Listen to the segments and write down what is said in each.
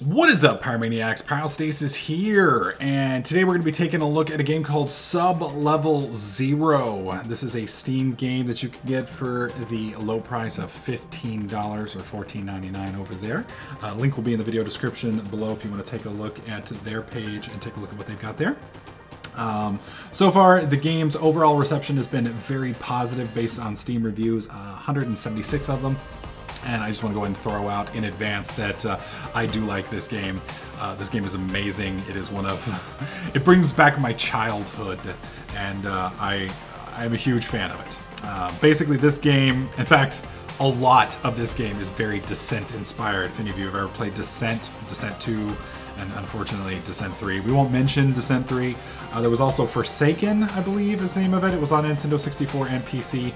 What is up, Pyromaniacs? Pyrostasis here, and today we're going to be taking a look at a game called Sublevel Zero. This is a Steam game that you can get for the low price of $15 or $14.99 over there. Link will be in the video description below if you want to take a look at their page and take a look at what they've got there. So far, the game's overall reception has been very positive based on Steam reviews, 176 of them. And I just want to go ahead and throw out in advance that I do like this game. This game is amazing. It is one of, it brings back my childhood, and I am a huge fan of it. Basically, this game, in fact, a lot of this game is very Descent inspired. If any of you have ever played Descent, Descent 2, and unfortunately Descent 3. We won't mention Descent 3. There was also Forsaken, I believe is the name of it. It was on Nintendo 64 and PC.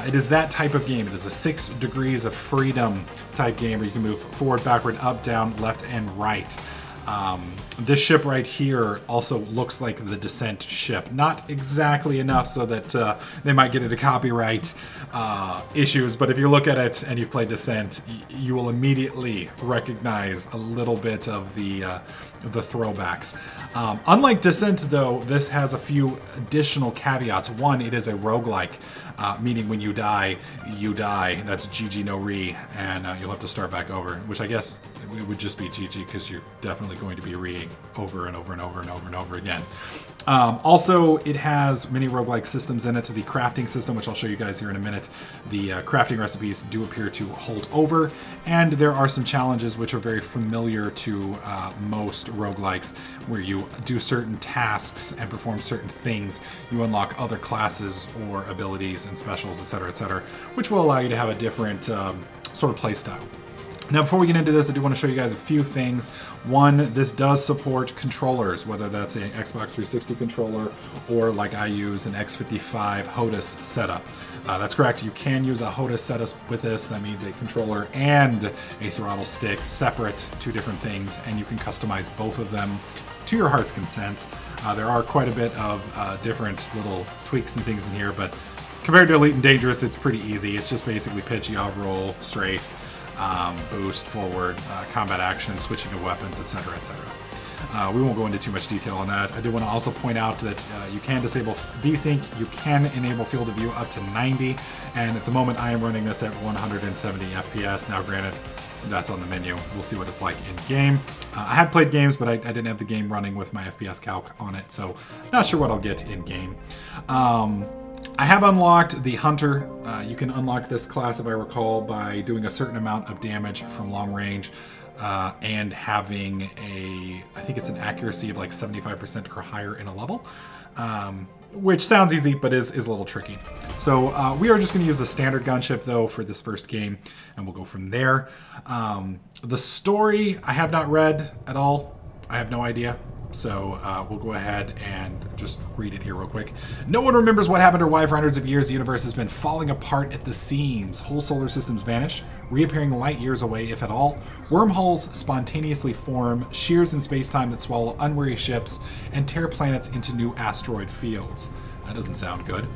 It is that type of game. It is a 6 degrees of freedom type game where you can move forward, backward, up, down, left, and right. This ship right here also looks like the Descent ship. Not exactly enough so that they might get into copyright issues, but if you look at it and you've played Descent, you will immediately recognize a little bit of the throwbacks. Unlike Descent, though, this has a few additional caveats. One, it is a roguelike, meaning when you die, you die. That's GG no re, and you'll have to start back over, which I guess it would just be GG because you're definitely going to be re over and over and over and over and over again. Also, it has many roguelike systems in it. The crafting system, which I'll show you guys here in a minute, the crafting recipes do appear to hold over, and there are some challenges which are very familiar to most roguelikes, where you do certain tasks and perform certain things. You unlock other classes or abilities and specials, etc., which will allow you to have a different sort of play style. Now, before we get into this, I do want to show you guys a few things. One, this does support controllers, whether that's an Xbox 360 controller or, like I use, an X55 HOTAS setup. That's correct. You can use a HOTAS setup with this. That means a controller and a throttle stick, separate, two different things, and you can customize both of them to your heart's consent. There are quite a bit of different little tweaks and things in here, but compared to Elite and Dangerous, it's pretty easy. It's just basically pitch, yaw, roll, strafe, boost, forward, combat action, switching of weapons, etc., we won't go into too much detail on that. I do want to also point out that you can disable VSync, you can enable field of view up to 90, and at the moment I am running this at 170 FPS. Now granted, that's on the menu. We'll see what it's like in game. I had played games, but I didn't have the game running with my FPS calc on it, so not sure what I'll get in game. I have unlocked the Hunter. You can unlock this class, if I recall, by doing a certain amount of damage from long range and having I think it's an accuracy of like 75% or higher in a level, which sounds easy, but is a little tricky. So we are just going to use the standard gunship, though, for this first game, and we'll go from there. The story I have not read at all. I have no idea. So we'll go ahead and just read it here real quick. No one remembers what happened or why for hundreds of years the universe has been falling apart at the seams. Whole solar systems vanish, reappearing light years away, if at all. Wormholes spontaneously form, shears in space-time that swallow unwary ships and tear planets into new asteroid fields. That doesn't sound good.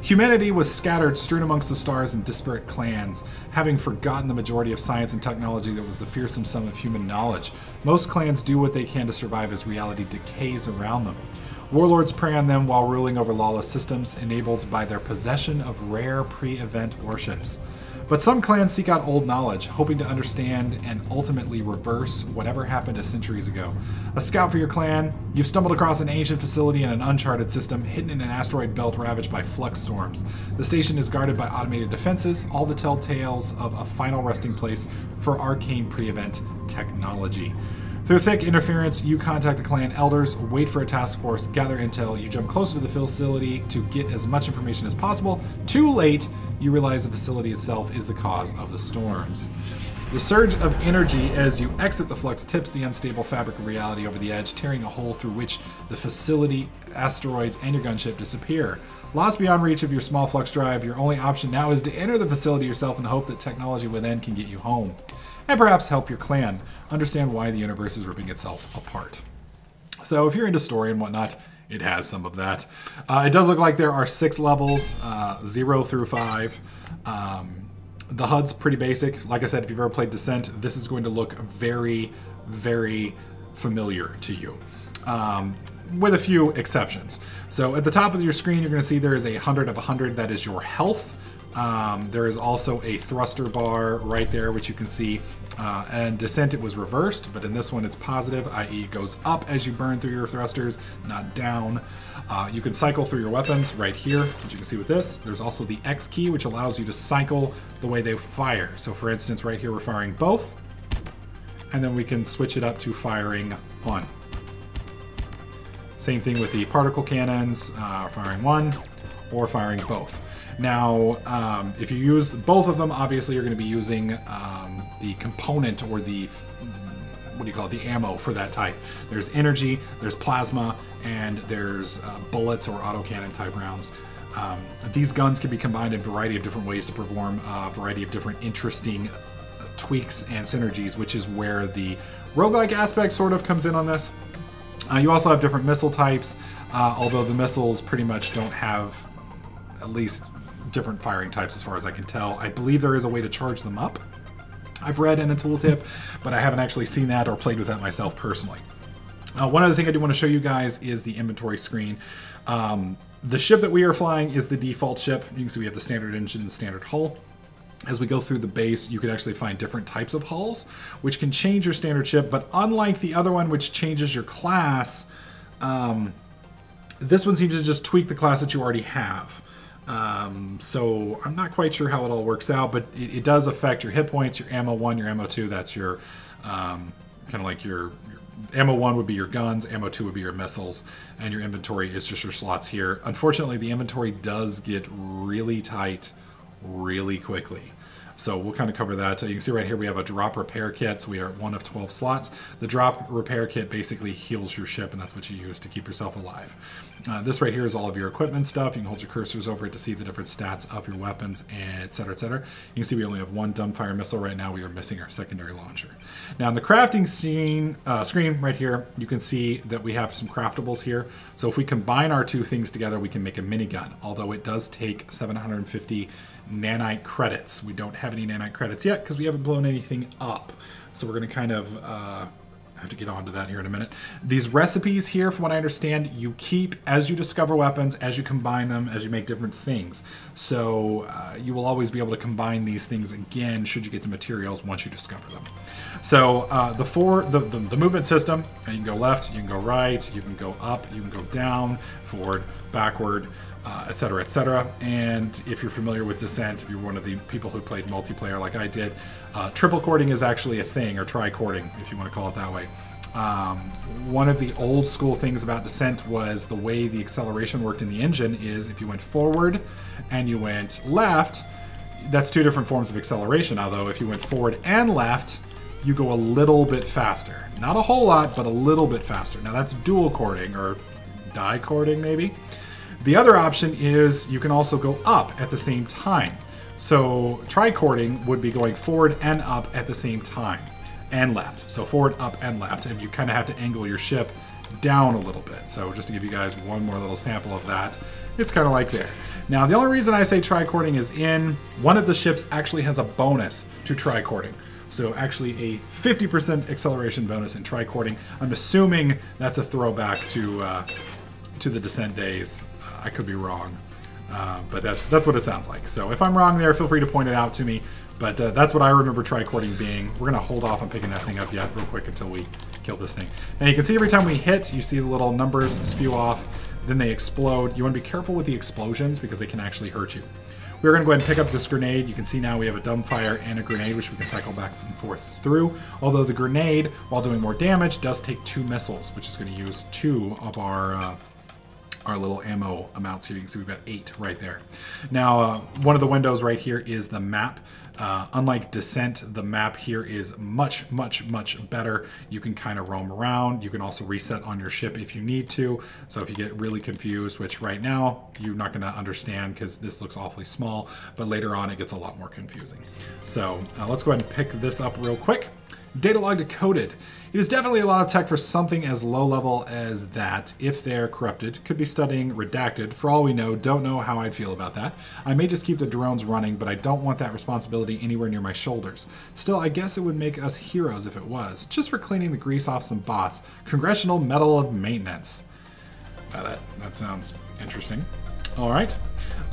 Humanity was scattered, strewn amongst the stars in disparate clans, having forgotten the majority of science and technology that was the fearsome sum of human knowledge. Most clans do what they can to survive as reality decays around them. Warlords prey on them while ruling over lawless systems, enabled by their possession of rare pre-event warships. But some clans seek out old knowledge, hoping to understand and ultimately reverse whatever happened a centuries ago. A scout for your clan, you've stumbled across an ancient facility in an uncharted system, hidden in an asteroid belt ravaged by flux storms. The station is guarded by automated defenses, all the telltales of a final resting place for arcane pre-event technology. Through thick interference, you contact the clan elders, wait for a task force, gather intel, you jump closer to the facility to get as much information as possible. Too late, you realize the facility itself is the cause of the storms. The surge of energy as you exit the flux tips the unstable fabric of reality over the edge, tearing a hole through which the facility, asteroids, and your gunship disappear. Lost beyond reach of your small flux drive, your only option now is to enter the facility yourself in the hope that technology within can get you home. And perhaps help your clan understand why the universe is ripping itself apart. So if you're into story and whatnot, it has some of that. It does look like there are 6 levels, 0 through 5. The HUD's pretty basic. Like I said, if you've ever played Descent, this is going to look very very familiar to you. With a few exceptions. So at the top of your screen, you're going to see there is a 100 of 100. That is your health. There is also a thruster bar right there, which you can see. And Descent, it was reversed, but in this one it's positive, i.e. it goes up as you burn through your thrusters, not down. You can cycle through your weapons right here, as you can see with this. There's also the X key, which allows you to cycle the way they fire. So for instance, right here we're firing both, and then we can switch it up to firing one. Same thing with the particle cannons, firing one or firing both. Now, if you use both of them, obviously you're going to be using the component or the, what do you call it, the ammo for that type. There's energy, there's plasma, and there's bullets or autocannon type rounds. These guns can be combined in a variety of different ways to perform a variety of different interesting tweaks and synergies, which is where the roguelike aspect sort of comes in on this. You also have different missile types, although the missiles pretty much don't have at least different firing types as far as I can tell. I believe there is a way to charge them up. I've read in a tooltip, but I haven't actually seen that or played with that myself personally. One other thing I do want to show you guys is the inventory screen. The ship that we are flying is the default ship. You can see we have the standard engine and the standard hull. As we go through the base, you can actually find different types of hulls, which can change your standard ship, but unlike the other one, which changes your class, this one seems to just tweak the class that you already have. So I'm not quite sure how it all works out, but it does affect your hit points, your ammo 1, your ammo 2, that's your, kind of like your ammo 1 would be your guns, ammo 2 would be your missiles, and your inventory is just your slots here. Unfortunately, the inventory does get really tight really quickly. So we'll kind of cover that. You can see right here we have a drop repair kit. So we are at 1 of 12 slots. The drop repair kit basically heals your ship, and that's what you use to keep yourself alive. This right here is all of your equipment stuff. You can hold your cursors over it to see the different stats of your weapons, etc., etc. You can see we only have 1 dumbfire missile right now. We are missing our secondary launcher. Now in the crafting screen right here, you can see that we have some craftables here. So if we combine our 2 things together, we can make a minigun, although it does take 750 nanite credits. We don't have any nanite credits yet because we haven't blown anything up. So we're going to kind of have to get onto that here in a minute. These recipes here, from what I understand, you keep as you discover weapons, as you combine them, as you make different things. So you will always be able to combine these things again should you get the materials once you discover them. So the movement system, you can go left, you can go right, you can go up, you can go down, forward, backward, etc., etc. And if you're familiar with Descent, if you're one of the people who played multiplayer like I did, triple cording is actually a thing, or tri-cording, if you want to call it that way. One of the old school things about Descent was the way the acceleration worked in the engine is if you went forward and you went left, that's 2 different forms of acceleration. Although if you went forward and left, you go a little bit faster. Not a whole lot, but a little bit faster. Now that's dual cording, or di-cording maybe. The other option is you can also go up at the same time. So tri-cording would be going forward and up at the same time, and left. So forward, up, and left, and you kind of have to angle your ship down a little bit. So just to give you guys one more little sample of that, it's kind of like there. Now the only reason I say tri-cording is one of the ships actually has a bonus to tri-cording. So actually a 50% acceleration bonus in tri-cording. I'm assuming that's a throwback to the Descent days. I could be wrong, but that's what it sounds like. So if I'm wrong there, feel free to point it out to me. But that's what I remember tri-cording being. We're going to hold off on picking that thing up yet real quick until we kill this thing. Now you can see every time we hit, you see the little numbers spew off, then they explode. You want to be careful with the explosions because they can actually hurt you. We're going to go ahead and pick up this grenade. You can see now we have a dumbfire and a grenade, which we can cycle back and forth through. Although the grenade, while doing more damage, does take 2 missiles, which is going to use 2 of our little ammo amounts here. You can see we've got 8 right there. Now, one of the windows right here is the map. Unlike Descent, the map here is much, much, much better. You can kind of roam around. You can also reset on your ship if you need to. So if you get really confused, which right now you're not going to understand because this looks awfully small, but later on it gets a lot more confusing. So let's go ahead and pick this up real quick. Data log decoded. It is definitely a lot of tech for something as low level as that. If they're corrupted, could be studying redacted. For all we know, don't know how I'd feel about that. I may just keep the drones running, but I don't want that responsibility anywhere near my shoulders. Still, I guess it would make us heroes if it was. Just for cleaning the grease off some bots. Congressional Medal of Maintenance. That sounds interesting. All right.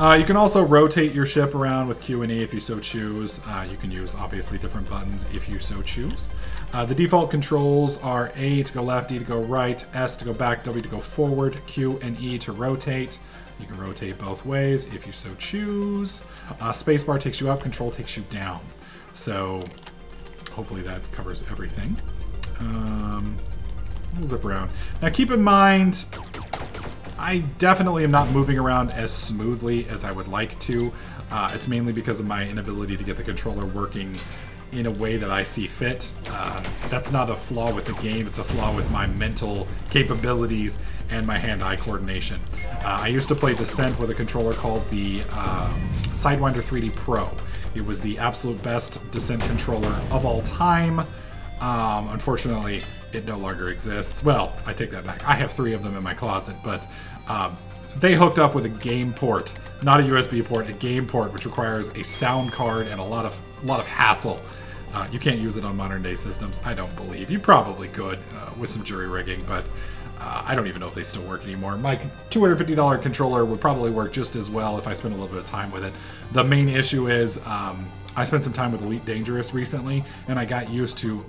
You can also rotate your ship around with Q and E if you so choose. You can use, obviously, different buttons if you so choose. The default controls are A to go left, D to go right, S to go back, W to go forward, Q and E to rotate. You can rotate both ways if you so choose. Spacebar takes you up, Control takes you down. So hopefully that covers everything. We'll zip around. Now keep in mind, I definitely am not moving around as smoothly as I would like to. It's mainly because of my inability to get the controller working in a way that I see fit. That's not a flaw with the game, it's a flaw with my mental capabilities and my hand-eye coordination. I used to play Descent with a controller called the Sidewinder 3D Pro. It was the absolute best Descent controller of all time. Unfortunately, it no longer exists. Well, I take that back. I have 3 of them in my closet, but they hooked up with a game port, not a USB port, a game port, which requires a sound card and a lot of hassle. You can't use it on modern day systems, I don't believe. You probably could with some jury rigging, but I don't even know if they still work anymore. My $250 controller would probably work just as well if I spent a little bit of time with it. The main issue is I spent some time with Elite Dangerous recently, and I got used to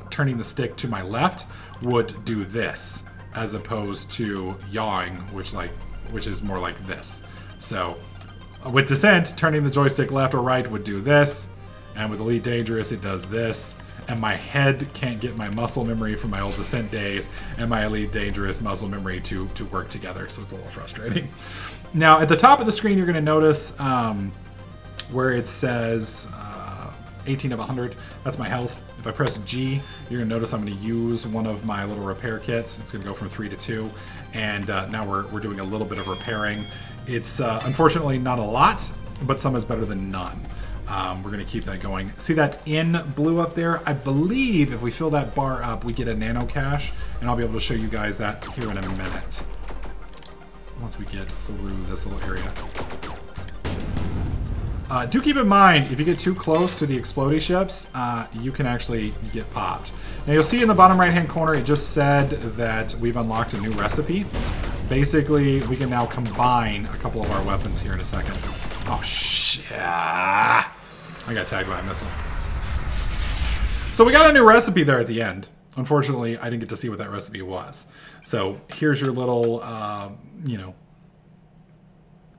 turning the stick to my left would do this, as opposed to yawing, which is more like this. So with Descent, turning the joystick left or right would do this, and with Elite Dangerous it does this, and my head can't get my muscle memory from my old Descent days and my Elite Dangerous muscle memory to work together, so it's a little frustrating. Now at the top of the screen you're going to notice where it says 18 of 100, that's my health. If I press G, you're going to notice I'm going to use one of my little repair kits. It's going to go from 3 to 2, and now we're doing a little bit of repairing. It's unfortunately not a lot, but some is better than none. We're going to keep that going. See that N blue up there? I believe if we fill that bar up, we get a nano cache, and I'll be able to show you guys that here in a minute, once we get through this little area. Do keep in mind, if you get too close to the explodey ships, you can actually get popped. Now you'll see in the bottom right hand corner, it just said that we've unlocked a new recipe. Basically, we can now combine a couple of our weapons here in a second. Oh shit. I got tagged by a missile. So we got a new recipe there at the end. Unfortunately, I didn't get to see what that recipe was. So here's your little, you know,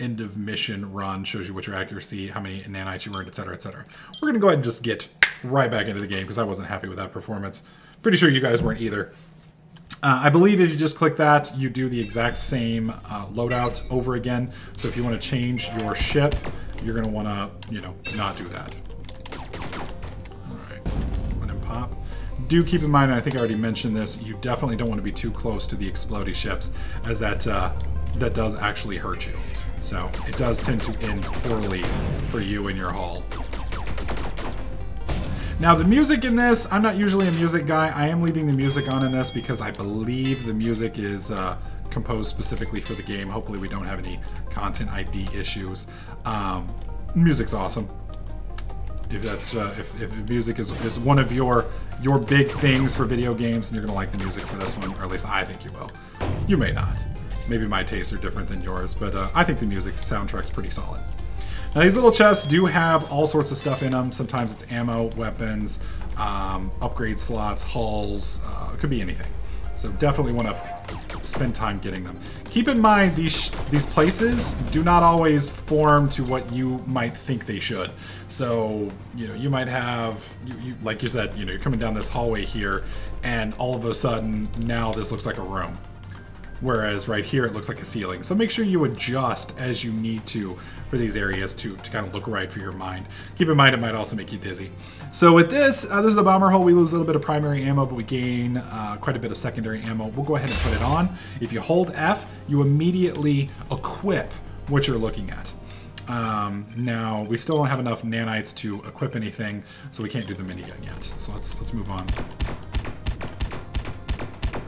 end of mission run, shows you what your accuracy, how many nanites you earned, etc., etc. We're going to go ahead and just get right back into the game because I wasn't happy with that performance. Pretty sure you guys weren't either. I believe if you just click that, you do the exact same loadout over again. So if you want to change your ship, you're going to want to, you know, not do that. All right, let him pop. Do keep in mind, and I think I already mentioned this, you definitely don't want to be too close to the explodey ships, as that does actually hurt you. So it does tend to end poorly for you and your hull. Now the music in this, I'm not usually a music guy. I am leaving the music on in this because I believe the music is composed specifically for the game. Hopefully we don't have any content ID issues. Music's awesome. If that's if music is one of your big things for video games, and you're gonna like the music for this one, or at least I think you will. You may not. Maybe my tastes are different than yours, but I think the music soundtrack's pretty solid. Now these little chests do have all sorts of stuff in them. Sometimes it's ammo, weapons, upgrade slots, hulls, it could be anything. So definitely want to spend time getting them. Keep in mind these places do not always form to what you might think they should. So, you know, you might have, like you said, you know, you're coming down this hallway here and all of a sudden now this looks like a room. Whereas right here it looks like a ceiling. So make sure you adjust as you need to for these areas to kind of look right for your mind. Keep in mind it might also make you dizzy. So with this, this is a bomber hull. We lose a little bit of primary ammo, but we gain quite a bit of secondary ammo. We'll go ahead and put it on. If you hold F, you immediately equip what you're looking at. Now, we still don't have enough nanites to equip anything, so we can't do the minigun yet. So let's move on.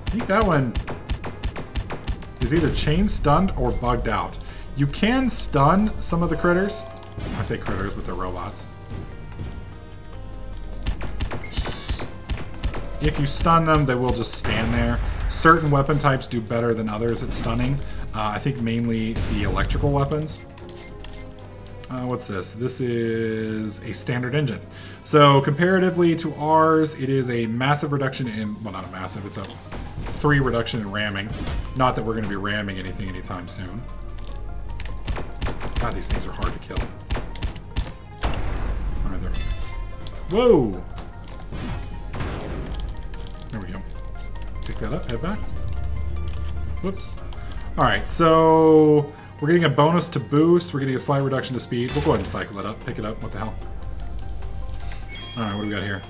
I think that one is either chain stunned or bugged out. You can stun some of the critters. I say critters, but they're robots. If you stun them, they will just stand there. Certain weapon types do better than others at stunning. I think mainly the electrical weapons. What's this? This is a standard engine. So comparatively to ours, it is a massive reduction in, well, not a massive, it's a 3 reduction in ramming. Not that we're going to be ramming anything anytime soon. God, these things are hard to kill. All right, there we go. Whoa! There we go. Pick that up, head back. Whoops. All right, so we're getting a bonus to boost. We're getting a slight reduction to speed. We'll go ahead and cycle it up, pick it up. What the hell? All right, what do we got here?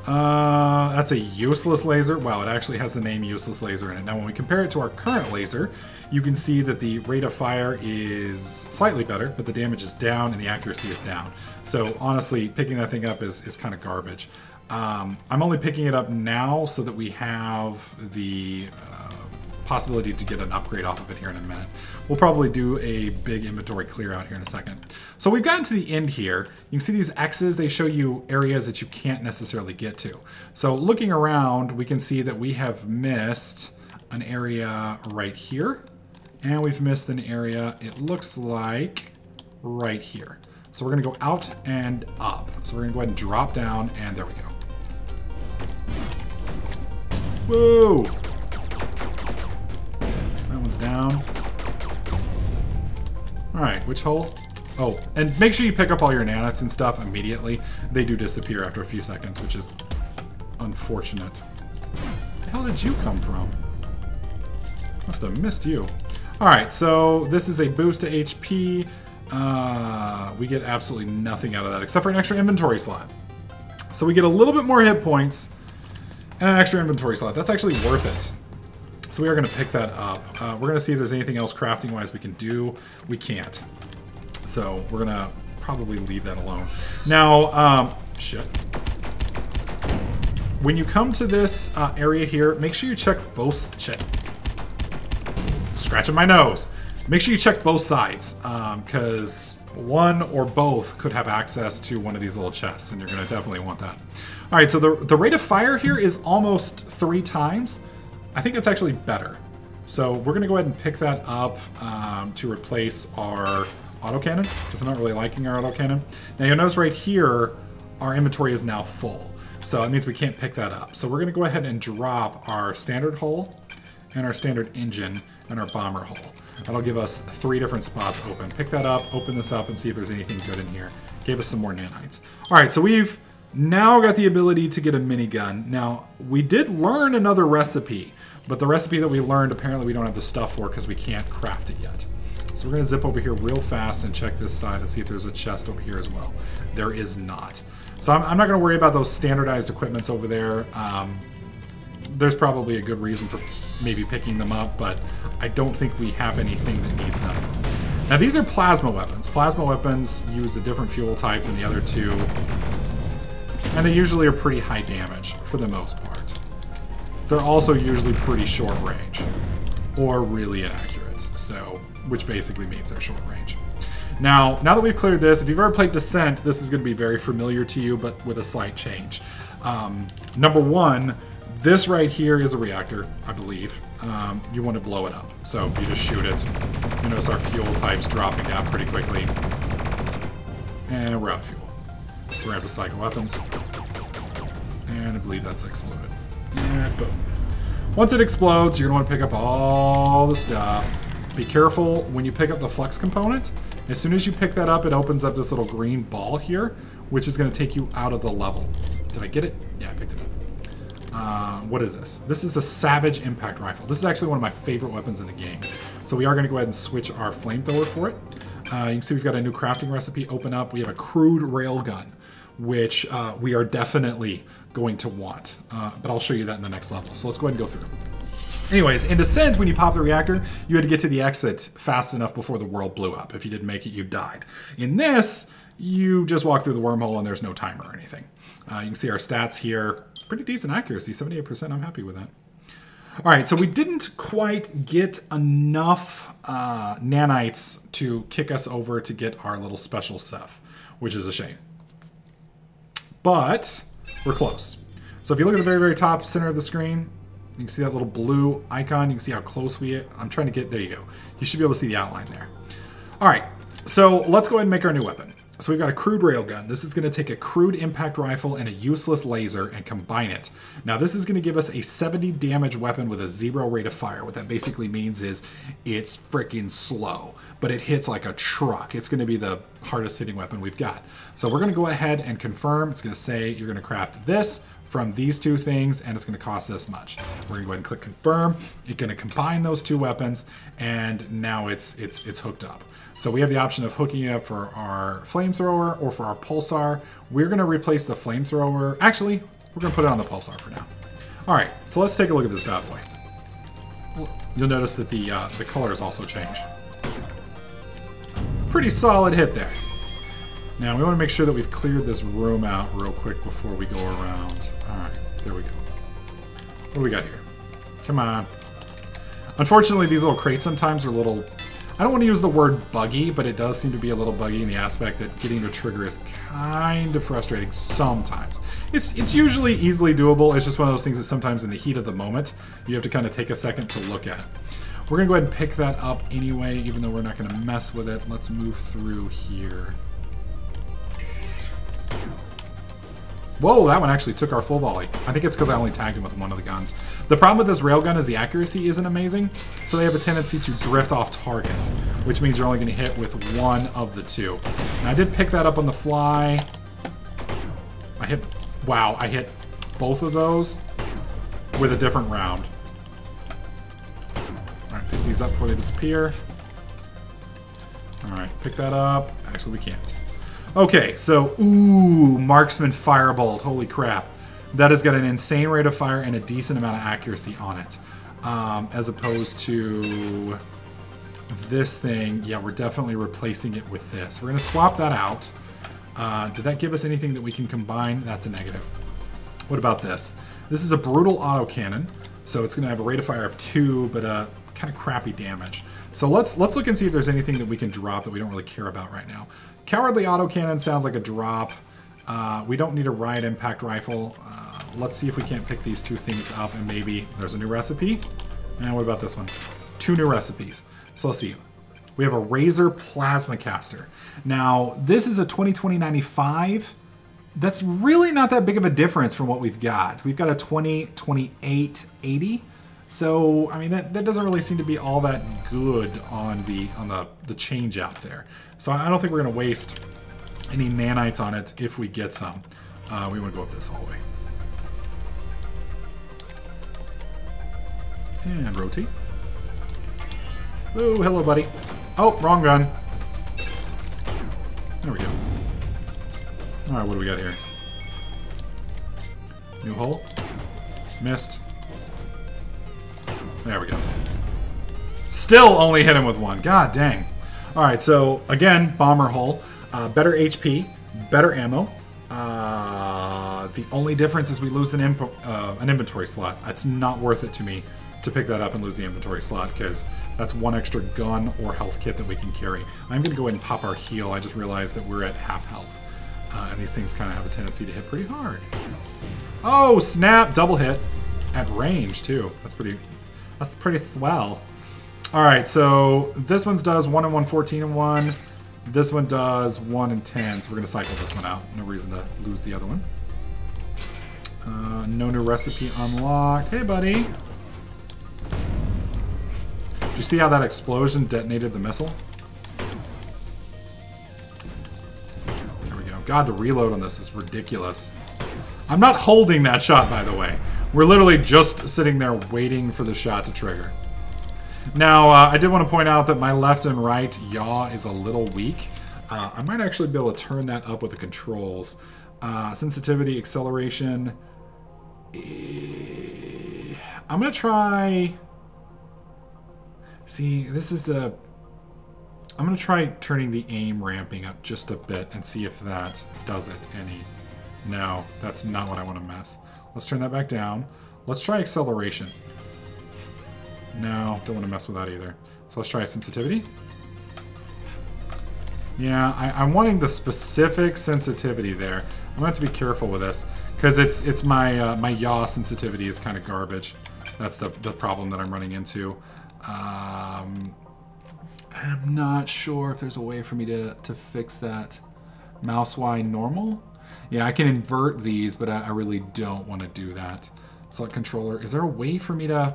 That's a useless laser. Wow, it actually has the name useless laser in it. Now, when we compare it to our current laser, you can see that the rate of fire is slightly better, but the damage is down and the accuracy is down. So honestly, picking that thing up is kind of garbage. I'm only picking it up now so that we have the possibility to get an upgrade off of it here in a minute. We'll probably do a big inventory clear out here in a second. So we've gotten to the end here. You can see these X's, they show you areas that you can't necessarily get to. So looking around, we can see that we have missed an area right here. And we've missed an area, it looks like, right here. So we're gonna go out and up. So we're gonna go ahead and drop down, and there we go. Whoa! That one's down. All right, which hole? Oh, and make sure you pick up all your nanites and stuff immediately. They do disappear after a few seconds, which is unfortunate. Where the hell did you come from? Must have missed you. All right, so this is a boost to HP. We get absolutely nothing out of that except for an extra inventory slot. So we get a little bit more hit points and an extra inventory slot. That's actually worth it. So we are going to pick that up. We're going to see if there's anything else crafting-wise we can do. We can't. So we're going to probably leave that alone. Now, shit. When you come to this area here, make sure you check both... Shit. Scratching my nose. Make sure you check both sides, because one or both could have access to one of these little chests, and you're going to definitely want that. All right, so the rate of fire here is almost 3 times. I think it's actually better. So we're going to go ahead and pick that up to replace our autocannon, because I'm not really liking our autocannon. Now you'll notice right here, our inventory is now full. So that means we can't pick that up. So we're going to go ahead and drop our standard hull and our standard engine and our bomber hull. That'll give us 3 different spots open. Pick that up, open this up, and see if there's anything good in here. Gave us some more nanites. All right, so we've now got the ability to get a minigun. Now, we did learn another recipe, but the recipe that we learned, apparently we don't have the stuff for because we can't craft it yet. So we're gonna zip over here real fast and check this side and see if there's a chest over here as well. There is not. So I'm not gonna worry about those standardized equipments over there. There's probably a good reason for maybe picking them up, but I don't think we have anything that needs them. Now these are plasma weapons. Plasma weapons use a different fuel type than the other two, and they usually are pretty high damage for the most part. They're also usually pretty short range, or really inaccurate, so which basically means they're short range. Now that we've cleared this, if you've ever played Descent, this is going to be very familiar to you, but with a slight change. Number one, this right here is a reactor, I believe. You want to blow it up. So you just shoot it. You notice our fuel type's dropping down pretty quickly. And we're out of fuel. So we're going to have to cycle weapons. And I believe that's exploded. And boom. Once it explodes, you're going to want to pick up all the stuff. Be careful when you pick up the flux component. As soon as you pick that up, it opens up this little green ball here, which is going to take you out of the level. Did I get it? Yeah, I picked it up. What is this? This is a Savage Impact Rifle. This is actually one of my favorite weapons in the game. So we are going to go ahead and switch our flamethrower for it. You can see we've got a new crafting recipe open up. We have a crude railgun, which we are definitely going to want. But I'll show you that in the next level. So let's go ahead and go through. Anyways, in Descent, when you pop the reactor, you had to get to the exit fast enough before the world blew up. If you didn't make it, you died. In this, you just walk through the wormhole and there's no timer or anything. You can see our stats here. Pretty decent accuracy, 78%. I'm happy with that. All right, so we didn't quite get enough nanites to kick us over to get our little special stuff, which is a shame. But we're close. So if you look at the very, very top center of the screen, you can see that little blue icon. You can see how close we are. I'm trying to get, there you go. You should be able to see the outline there. All right, so let's go ahead and make our new weapon. So we've got a crude railgun. This is going to take a crude impact rifle and a useless laser and combine it. Now this is going to give us a 70 damage weapon with a 0 rate of fire. What that basically means is it's freaking slow, but it hits like a truck. It's going to be the hardest hitting weapon we've got. So we're going to go ahead and confirm. It's going to say you're going to craft this from these two things, and it's going to cost this much. We're going to go ahead and click confirm. It's going to combine those two weapons, and now it's hooked up. So we have the option of hooking it up for our flamethrower or for our pulsar. We're going to replace the flamethrower. Actually, we're going to put it on the pulsar for now. All right, so let's take a look at this bad boy. You'll notice that the colors also change. Pretty solid hit there. Now we want to make sure that we've cleared this room out real quick before we go around. All right, there we go. What do we got here? Come on. Unfortunately, these little crates sometimes are a little... I don't want to use the word buggy, but it does seem to be a little buggy in the aspect that getting the trigger is kind of frustrating sometimes. It's usually easily doable. It's just one of those things that sometimes in the heat of the moment, you have to kind of take a second to look at. We're going to go ahead and pick that up anyway, even though we're not going to mess with it. Let's move through here. Whoa, that one actually took our full volley. I think it's because I only tagged him with one of the guns. The problem with this railgun is the accuracy isn't amazing, so they have a tendency to drift off target, which means you're only going to hit with one of the two. Now, I did pick that up on the fly. I hit both of those with a different round. All right, pick these up before they disappear. All right, pick that up. Actually, we can't. Okay, so, ooh, Marksman Firebolt. Holy crap. That has got an insane rate of fire and a decent amount of accuracy on it. As opposed to this thing. Yeah, we're definitely replacing it with this. We're going to swap that out. Did that give us anything that we can combine? That's a negative. What about this? This is a brutal autocannon. So it's going to have a rate of fire of 2, but kind of crappy damage. So let's look and see if there's anything that we can drop that we don't really care about right now. Cowardly autocannon sounds like a drop. We don't need a riot impact rifle. Let's see if we can't pick these two things up and maybe there's a new recipe. And what about this one? 2 new recipes. So let's see. We have a Razor Plasma Caster. Now, this is a 2020-95. That's really not that big of a difference from what we've got. We've got a 2028-80. So, I mean, that doesn't really seem to be all that good on the change out there. So I don't think we're going to waste any nanites on it if we get some. We want to go up this hallway. And rotate. Oh, hello, buddy. Oh, wrong gun. There we go. All right, what do we got here? New hole. Missed. There we go. Still only hit him with 1. God dang. All right, so again, bomber hull. Better HP, better ammo. The only difference is we lose an inventory slot. It's not worth it to me to pick that up and lose the inventory slot because that's 1 extra gun or health kit that we can carry. I'm going to go ahead and pop our heal. I just realized that we're at half health. And these things kind of have a tendency to hit pretty hard. Oh, snap! Double hit. At range, too. That's pretty swell. All right, so this one does 1 and 1, 14 and 1. This one does 1 and 10, so we're going to cycle this one out. No reason to lose the other one. No new recipe unlocked. Hey, buddy. Did you see how that explosion detonated the missile? There we go. God, the reload on this is ridiculous. I'm not holding that shot, by the way. We're literally just sitting there waiting for the shot to trigger. Now, I did want to point out that my left and right yaw is a little weak. I might actually be able to turn that up with the controls. Sensitivity, acceleration. I'm going to try See, this is the... I'm going to try turning the aim ramping up just a bit and see if that does it any. No, that's not what I want to mess. Let's turn that back down. Let's try acceleration. No, don't want to mess with that either. So let's try sensitivity. Yeah, I'm wanting the specific sensitivity there. I'm going to have to be careful with this because it's my my yaw sensitivity is kind of garbage. That's the problem that I'm running into. I'm not sure if there's a way for me to fix that. Mouse Y normal? Yeah, I can invert these, but I really don't want to do that. Select controller. Is there a way for me to...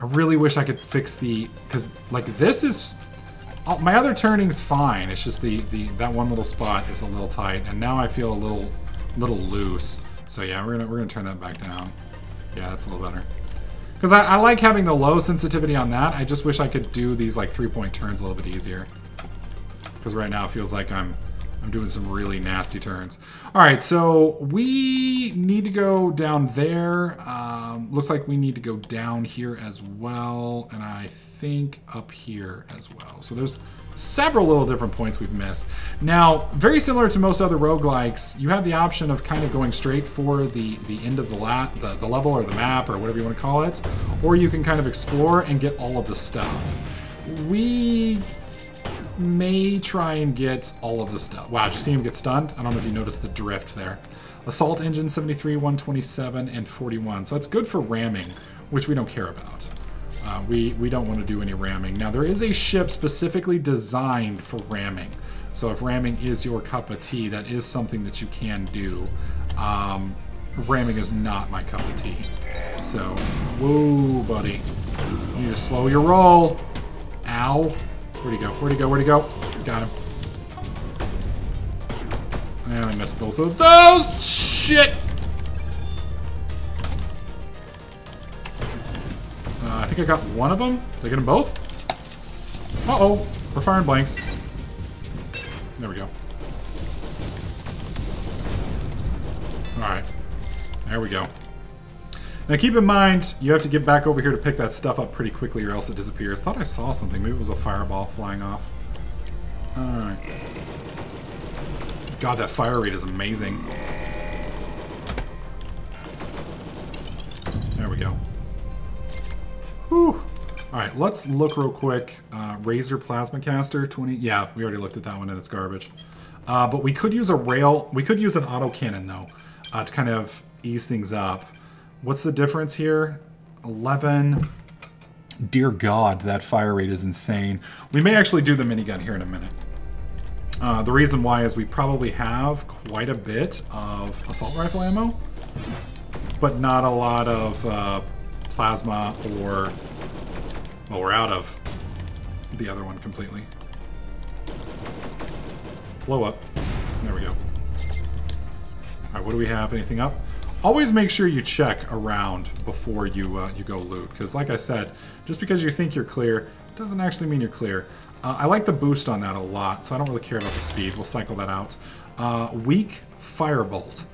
I really wish I could fix the... Because, like, this is... Oh, my other turning's fine. It's just that one little spot is a little tight, and now I feel a little loose. So yeah, we're gonna turn that back down. Yeah, that's a little better. Because I like having the low sensitivity on that. I just wish I could do these like 3-point turns a little bit easier. Because right now it feels like I'm doing some really nasty turns. All right, so we need to go down there. Looks like we need to go down here as well, and I think up here as well. So there's several little different points we've missed. Now, very similar to most other roguelikes, you have the option of kind of going straight for the end of the level or the map or whatever you want to call it, or you can kind of explore and get all of the stuff. We may try and get all of the stuff. Wow, did you see him get stunned? I don't know if you noticed the drift there. Assault engine 73, 127, and 41. So it's good for ramming, which we don't care about. We don't want to do any ramming. Now, there is a ship specifically designed for ramming. So if ramming is your cup of tea, that is something that you can do. Ramming is not my cup of tea. So, whoa, buddy. You need to slow your roll. Ow. Where'd he go? Where'd he go? Where'd he go? Got him. And I missed both of those. Shit! I think I got one of them. Did I get them both? Uh-oh. We're firing blanks. There we go. Alright. There we go. Now keep in mind, you have to get back over here to pick that stuff up pretty quickly or else it disappears. Thought I saw something. Maybe it was a fireball flying off. Alright. God, that fire rate is amazing. There we go. Whew. Alright, let's look real quick. Razor Plasma Caster, 20... Yeah, we already looked at that one and it's garbage. But we could use a rail... We could use an autocannon, though, to kind of ease things up. What's the difference here? 11. Dear God, that fire rate is insane. We may actually do the minigun here in a minute. The reason why is we probably have quite a bit of assault rifle ammo, but not a lot of plasma or... Well, we're out of the other one completely. Blow up. There we go. Alright, what do we have? Anything up? Always make sure you check around before you you go loot, because like I said, just because you think you're clear doesn't actually mean you're clear. I like the boost on that a lot, so I don't really care about the speed. We'll cycle that out. Weak Firebolt.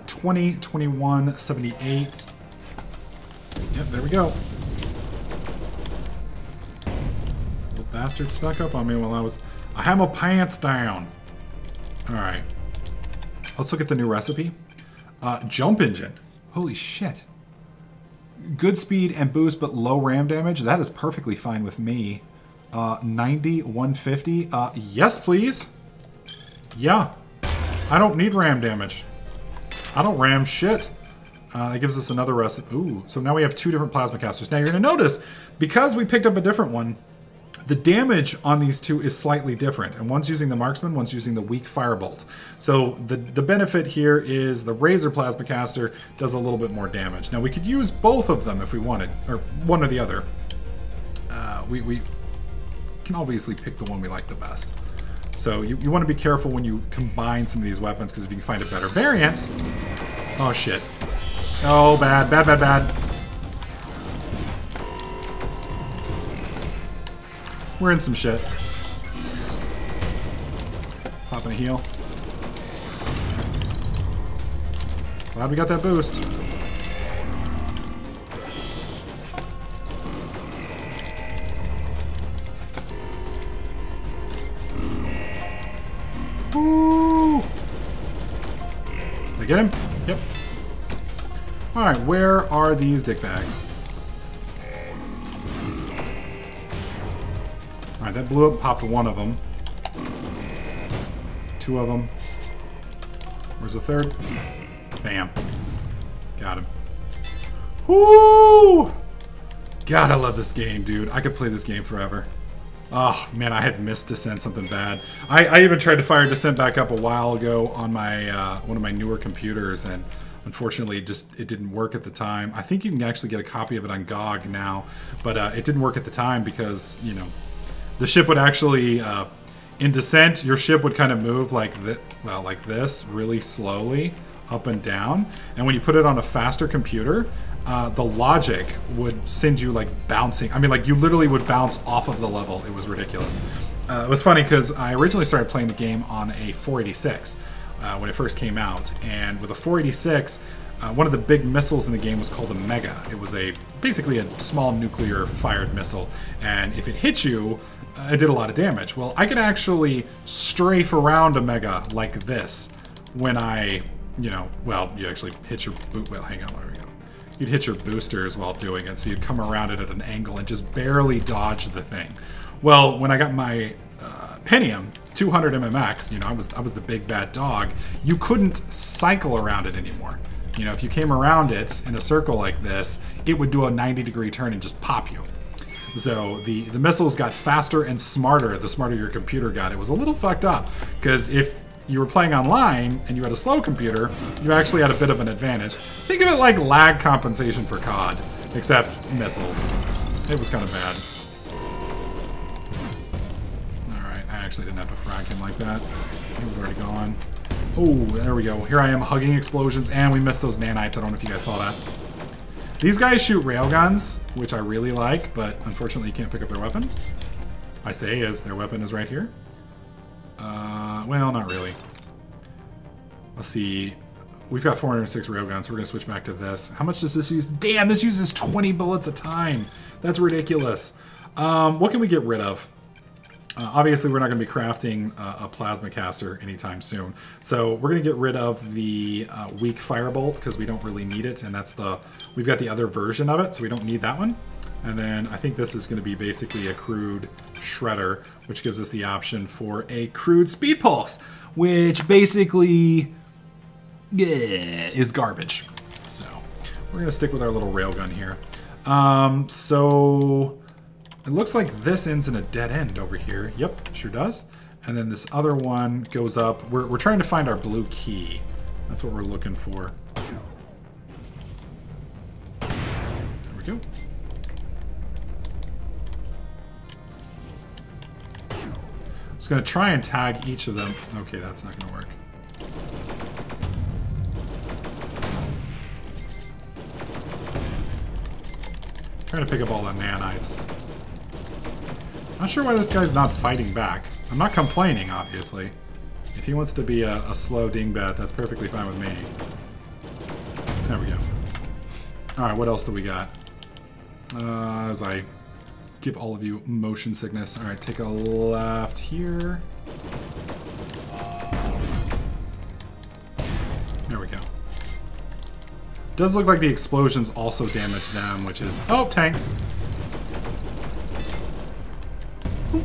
20, 21, 78. Yep, there we go. Little bastard snuck up on me while I had my pants down. Alright. Let's look at the new recipe. Jump engine. Holy shit. Good speed and boost, but low ram damage. That is perfectly fine with me. 90, 150. Yes, please. Yeah. I don't need ram damage. I don't ram shit. That gives us another recipe. Ooh, so now we have two different plasma casters. Now you're going to notice, because we picked up a different one, the damage on these two is slightly different. And one's using the marksman, one's using the weak firebolt. So the benefit here is the razor plasma caster does a little bit more damage. Now we could use both of them if we wanted, or one or the other. We can obviously pick the one we like the best. So you want to be careful when you combine some of these weapons, because if you can find a better variant... Oh shit. Oh, bad, bad, bad, bad. We're in some shit. Popping a heal. Glad we got that boost. I get him? Yep. Alright, where are these dickbags? Alright, that blew up, popped one of them. Two of them. Where's the third? Bam. Got him. Woo! God, I love this game, dude. I could play this game forever. Oh, man, I had missed Descent something bad. I even tried to fire Descent back up a while ago on my one of my newer computers, and unfortunately, it didn't work at the time. I think you can actually get a copy of it on GOG now, but it didn't work at the time because, you know, the ship would actually, in Descent, your ship would kind of move like this, really slowly, up and down. And when you put it on a faster computer, the logic would send you like bouncing. I mean, like you literally would bounce off of the level. It was ridiculous. It was funny because I originally started playing the game on a 486 when it first came out. And with a 486, one of the big missiles in the game was called a Mega. It was basically a small nuclear fired missile. And if it hit you, it did a lot of damage. Well, I could actually strafe around a Mega like this when I, you know, well, you actually hit your boot. Well, hang on, there we go. You'd hit your boosters while doing it, so you'd come around it at an angle and just barely dodge the thing. Well, when I got my Pentium 200 MMX, you know, I was the big bad dog. You couldn't cycle around it anymore. You know, if you came around it in a circle like this, it would do a 90-degree turn and just pop you. So the missiles got faster and smarter the smarter your computer got. It was a little fucked up because if you were playing online and you had a slow computer, you actually had a bit of an advantage. Think of it like lag compensation for COD, except missiles. It was kind of bad. Alright, I actually didn't have to frag him like that. He was already gone. Oh, there we go. Here I am hugging explosions, and we missed those nanites. I don't know if you guys saw that. These guys shoot railguns, which I really like, but unfortunately you can't pick up their weapon. I say as their weapon is right here. Well, not really. Let's see. We've got 406 railguns, so we're going to switch back to this. How much does this use? Damn, this uses 20 bullets a time. That's ridiculous. What can we get rid of? Obviously, we're not going to be crafting a plasma caster anytime soon. So we're going to get rid of the weak firebolt because we don't really need it. And we've got the other version of it, so we don't need that one. And then I think this is going to be basically a crude shredder, which gives us the option for a crude speed pulse, which basically is garbage. So we're going to stick with our little railgun here. So it looks like this ends in a dead end over here. Yep, sure does. And then this other one goes up. We're trying to find our blue key. That's what we're looking for. There we go. Just going to try and tag each of them. Okay, that's not going to work. Trying to pick up all the nanites. Not sure why this guy's not fighting back. I'm not complaining, obviously. If he wants to be a slow dingbat, that's perfectly fine with me. There we go. Alright, what else do we got? As I give all of you motion sickness. Alright, take a left here. There we go. Does look like the explosions also damage them, which is... Oh, tanks! There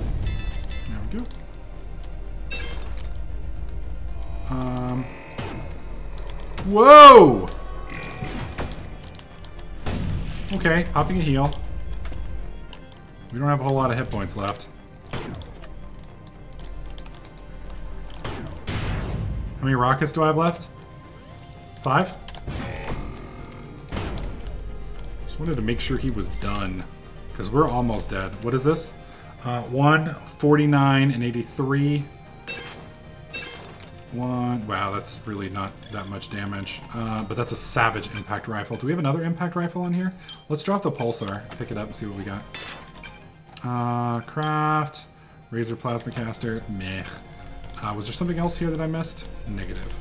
we go. Whoa! Okay, hopping a heal. We don't have a whole lot of hit points left. How many rockets do I have left? 5? Just wanted to make sure he was done, because we're almost dead. What is this? 1, 49, and 83. 1. Wow, that's really not that much damage. But that's a Savage impact rifle. Do we have another impact rifle on here? Let's drop the pulsar, pick it up, and see what we got. Craft, Razor Plasma Caster, meh. Was there something else here that I missed? Negative.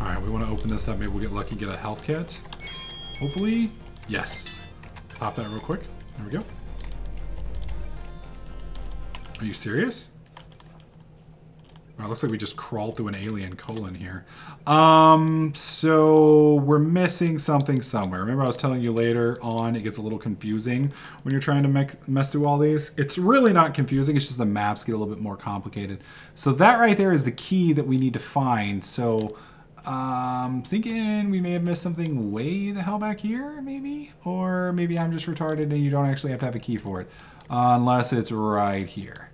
Alright, we want to open this up. Maybe we'll get lucky, get a health kit. Hopefully. Yes. Pop that real quick. There we go. Are you serious? Well, it looks like we just crawled through an alien colon here. So we're missing something somewhere. Remember I was telling you later on it gets a little confusing when you're trying to mess through all these? It's really not confusing. It's just the maps get a little bit more complicated. So that right there is the key that we need to find. So thinking we may have missed something way the hell back here, maybe? Or maybe I'm just retarded and you don't actually have to have a key for it. Unless it's right here.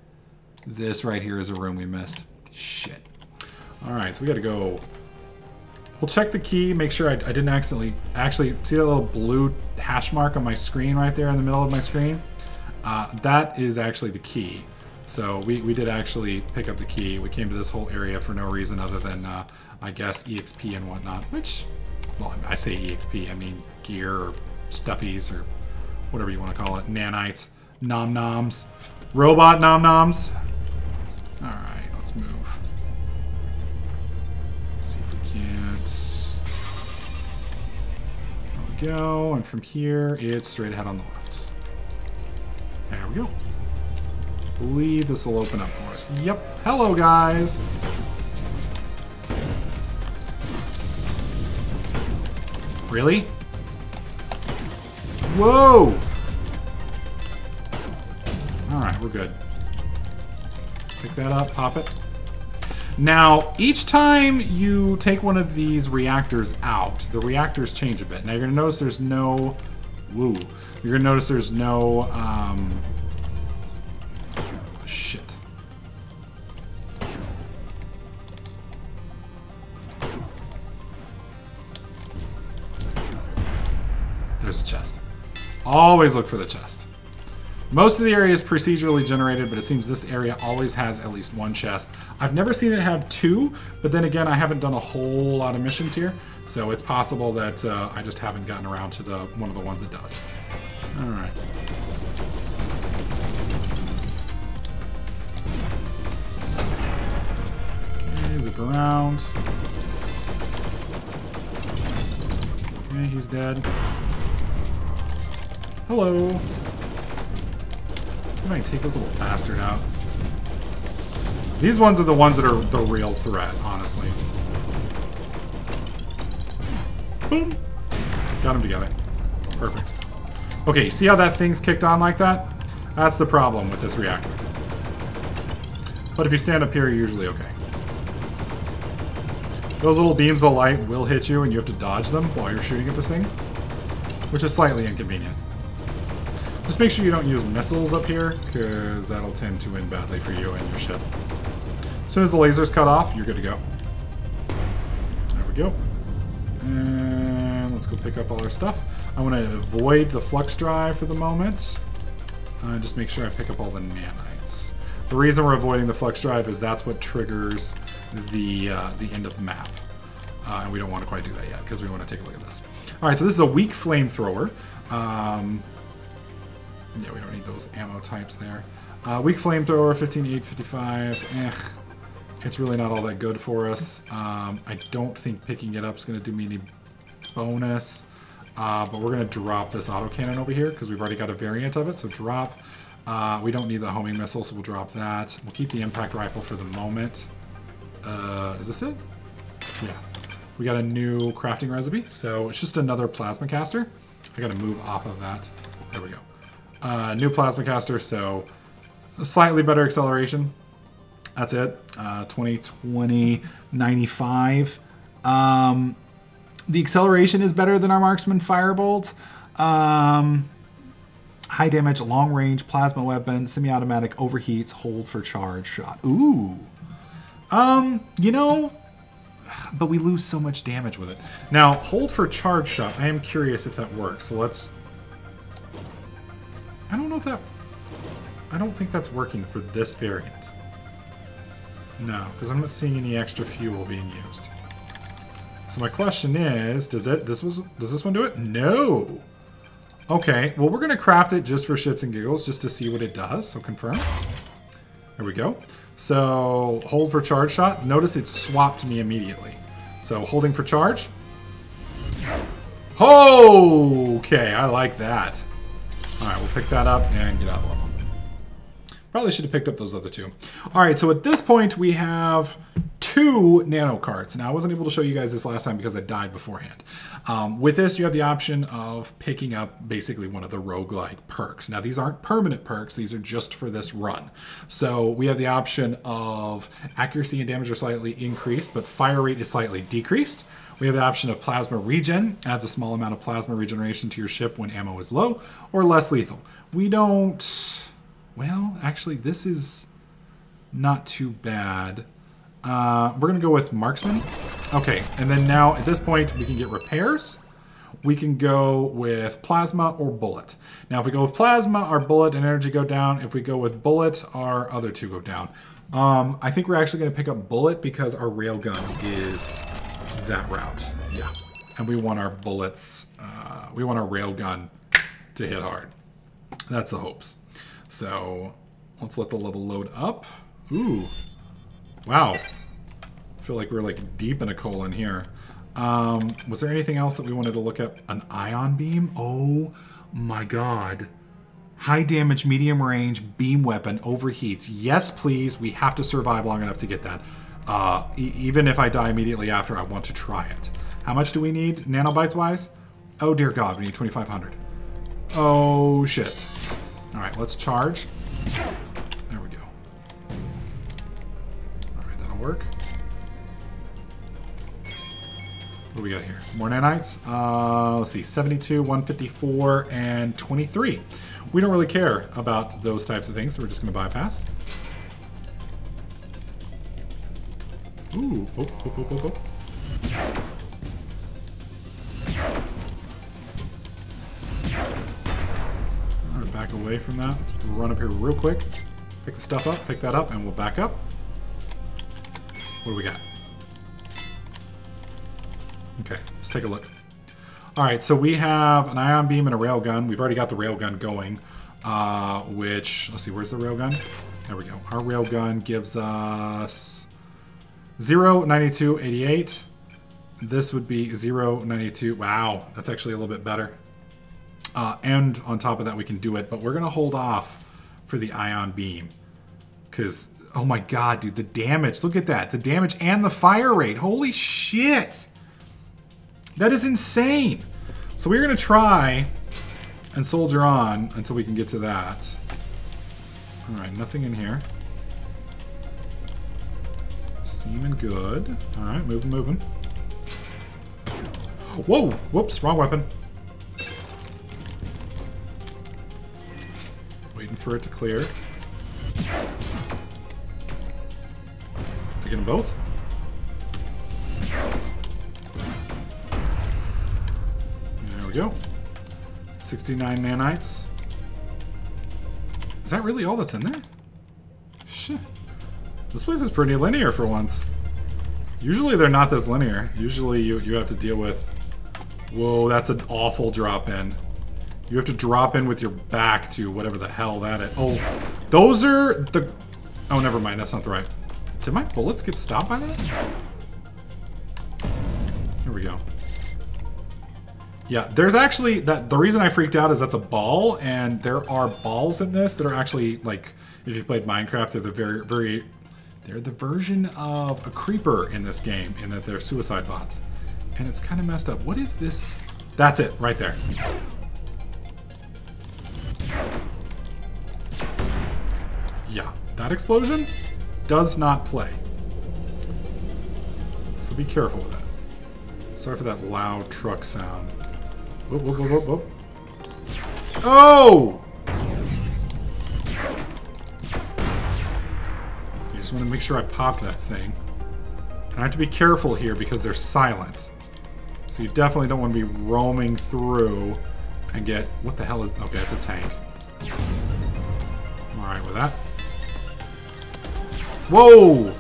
This right here is a room we missed. Shit. Alright, so we gotta go. We'll check the key, make sure I didn't accidentally... Actually, see that little blue hash mark on my screen right there in the middle of my screen? That is actually the key. So we did actually pick up the key. We came to this whole area for no reason other than, I guess, EXP and whatnot. Which, well, I say EXP, I mean gear or stuffies or whatever you want to call it. Nanites, nom-noms, robot nom-noms. Alright. Let's move. See if we can't. There we go. And from here, it's straight ahead on the left. There we go. I believe this will open up for us. Yep. Hello, guys. Really? Whoa! Alright, we're good. Pick that up, pop it. Now, each time you take one of these reactors out, the reactors change a bit. Now, you're going to notice there's no... Woo. You're going to notice there's no... shit. There's a chest. Always look for the chest. Most of the area is procedurally generated, but it seems this area always has at least one chest. I've never seen it have two, but then again, I haven't done a whole lot of missions here, so it's possible that I just haven't gotten around to one of the ones that does. All right. Okay, zip around. Okay, he's dead. Hello. See if I can take this little bastard out. These ones are the ones that are the real threat, honestly. Boom. Got them together. Perfect. Okay, see how that thing's kicked on like that? That's the problem with this reactor. But if you stand up here, you're usually okay. Those little beams of light will hit you and you have to dodge them while you're shooting at this thing, which is slightly inconvenient. Just make sure you don't use missiles up here, because that'll tend to end badly for you and your ship. As soon as the laser's cut off, you're good to go. There we go. And let's go pick up all our stuff. I want to avoid the flux drive for the moment. Just make sure I pick up all the nanites. The reason we're avoiding the flux drive is that's what triggers the end of the map. And we don't want to quite do that yet, because we want to take a look at this. Alright, so this is a weak flamethrower. Yeah, we don't need those ammo types there. Weak flamethrower, 15.855. It's really not all that good for us. I don't think picking it up is going to do me any bonus. But we're going to drop this autocannon over here because we've already got a variant of it. So drop. We don't need the homing missile, so we'll drop that. We'll keep the impact rifle for the moment. Is this it? Yeah. We got a new crafting recipe. So it's just another plasma caster. I got to move off of that. There we go. New plasma caster, so slightly better acceleration. That's it. 2020 95. The acceleration is better than our marksman firebolt. High damage, long range, plasma weapon, semi-automatic, overheats, hold for charge shot. Ooh. You know, but we lose so much damage with it. Now, hold for charge shot, I am curious if that works. So let's... I don't know if that... I don't think that's working for this variant. No, because I'm not seeing any extra fuel being used. So my question is, does this one do it? No. Okay, well we're gonna craft it just for shits and giggles, just to see what it does. So confirm. There we go. So hold for charge shot. Notice it swapped me immediately. So holding for charge. Oh, okay, I like that. All right, we'll pick that up and get out of the level. Probably should have picked up those other two. All right, so at this point, we have 2 nano carts. Now, I wasn't able to show you guys this last time because I died beforehand. With this, you have the option of picking up basically one of the roguelike perks. Now, these aren't permanent perks. These are just for this run. So we have the option of accuracy and damage are slightly increased, but fire rate is slightly decreased. We have the option of plasma regen, adds a small amount of plasma regeneration to your ship when ammo is low, or less lethal. We don't... Well, actually, this is not too bad. We're going to go with marksman. Okay, and then now at this point, we can get repairs. We can go with plasma or bullet. Now, if we go with plasma, our bullet and energy go down. If we go with bullet, our other 2 go down. I think we're actually going to pick up bullet because our railgun is that route. Yeah, and we want our bullets, we want our railgun to hit hard. That's the hopes. So let's let the level load up. Ooh, wow. I feel like we're like deep in a colon here. Was there anything else that we wanted to look at? An ion beam? Oh my god. High damage, medium range, beam weapon, overheats. Yes, please. We have to survive long enough to get that. Even if I die immediately after, I want to try it. How much do we need nanobytes wise? Oh dear god, we need 2,500. Oh shit. Alright, let's charge. There we go. Alright, that'll work. What do we got here? More nanites? Let's see, 72, 154, and 23. We don't really care about those types of things, so we're just going to bypass. Ooh, oh, oh, oh, oh, oh. Alright, back away from that. Let's run up here real quick. Pick the stuff up, pick that up, and we'll back up. What do we got? Okay, let's take a look. Alright, so we have an ion beam and a railgun. We've already got the railgun going, which, let's see, where's the railgun? There we go. Our railgun gives us 0, 92, 88. This would be 0, 92. Wow, that's actually a little bit better. And on top of that, we can do it, but we're going to hold off for the ion beam. Because, oh my god, dude, the damage. Look at that. The damage and the fire rate. Holy shit. That is insane. So we're going to try and soldier on until we can get to that. All right, nothing in here. Seeming good. All right, moving. Whoa, whoops, wrong weapon. Waiting for it to clear. Taking them both. There we go. 69 nanites. Is that really all that's in there? Shit. This place is pretty linear for once. Usually they're not this linear. Usually you have to deal with... Whoa, that's an awful drop in. You have to drop in with your back to whatever the hell that is. Oh, those are the... Oh, never mind. That's not the right... Did my bullets get stopped by that? Here we go. Yeah, there's actually... The reason I freaked out is that's a ball, and there are balls in this that are actually, like... If you've played Minecraft, they're they're the version of a creeper in this game, in that they're suicide bots. And it's kind of messed up. What is this? That's it, right there. Yeah, that explosion does not play. So be careful with that. Sorry for that loud truck sound. Whoop, whoop, whoop, whoop, whoop. Oh! I just want to make sure I pop that thing. And I have to be careful here because they're silent. So you definitely don't want to be roaming through and get... What the hell is... Okay, that's a tank. I'm alright with that. Whoa!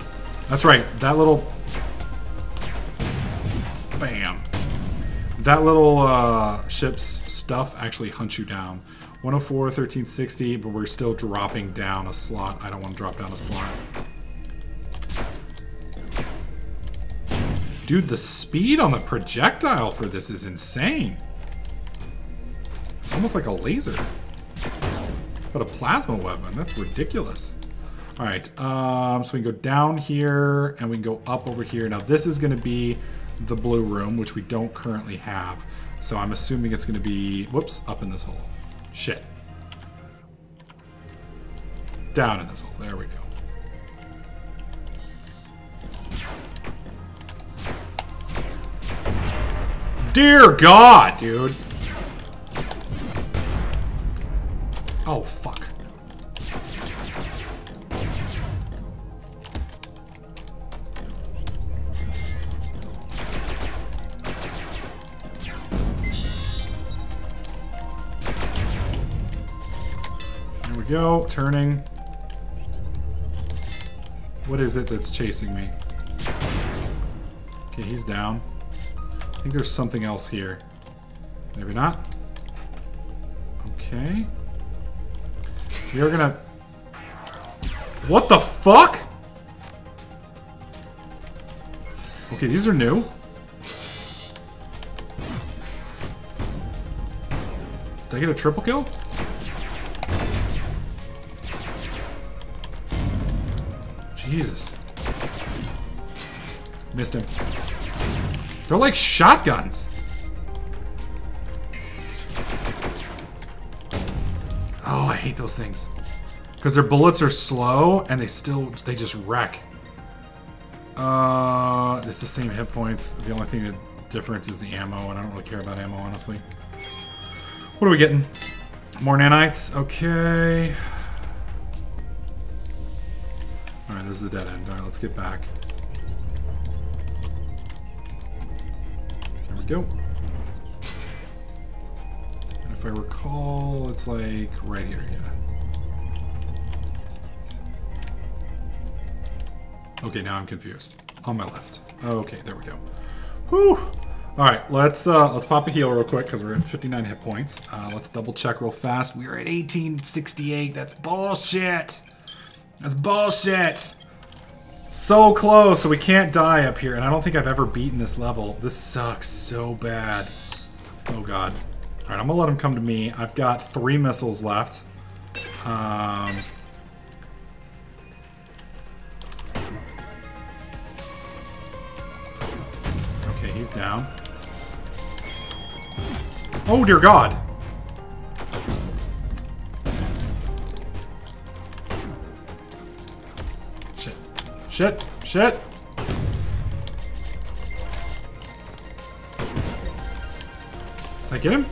That's right. That little... Bam. That little ship's stuff actually hunts you down. 104, 1360, but we're still dropping down a slot. I don't want to drop down a slot. Dude, the speed on the projectile for this is insane. It's almost like a laser. But a plasma weapon, that's ridiculous. All right, so we can go down here and we can go up over here. Now this is gonna be the blue room, which we don't currently have. So I'm assuming it's gonna be, whoops, up in this hole. Shit. Down in this hole, there we go. Dear God, dude. Oh, fuck. There we go, turning. What is it that's chasing me? Okay, he's down. I think there's something else here. Maybe not. Okay. We are gonna... What the fuck? Okay, these are new. Did I get a triple kill? Jesus. Missed him. They're like shotguns. Oh, I hate those things. Because their bullets are slow and they just wreck. It's the same hit points. The only thing that difference is the ammo, and I don't really care about ammo, honestly. What are we getting? More nanites? Okay. Alright, there's the dead end. Alright, let's get back. There we go. And if I recall, it's like right here, yeah. Okay, now I'm confused. On my left. Okay, there we go. Whew! Alright, let's pop a heal real quick because we're at 59 hit points. Let's double check real fast. We are at 1868. That's bullshit! That's bullshit! So close, so we can't die up here. And I don't think I've ever beaten this level. This sucks so bad. Oh god. Alright, I'm gonna let him come to me. I've got 3 missiles left. Okay, he's down. Oh dear god! Shit. Shit! Shit! Did I get him?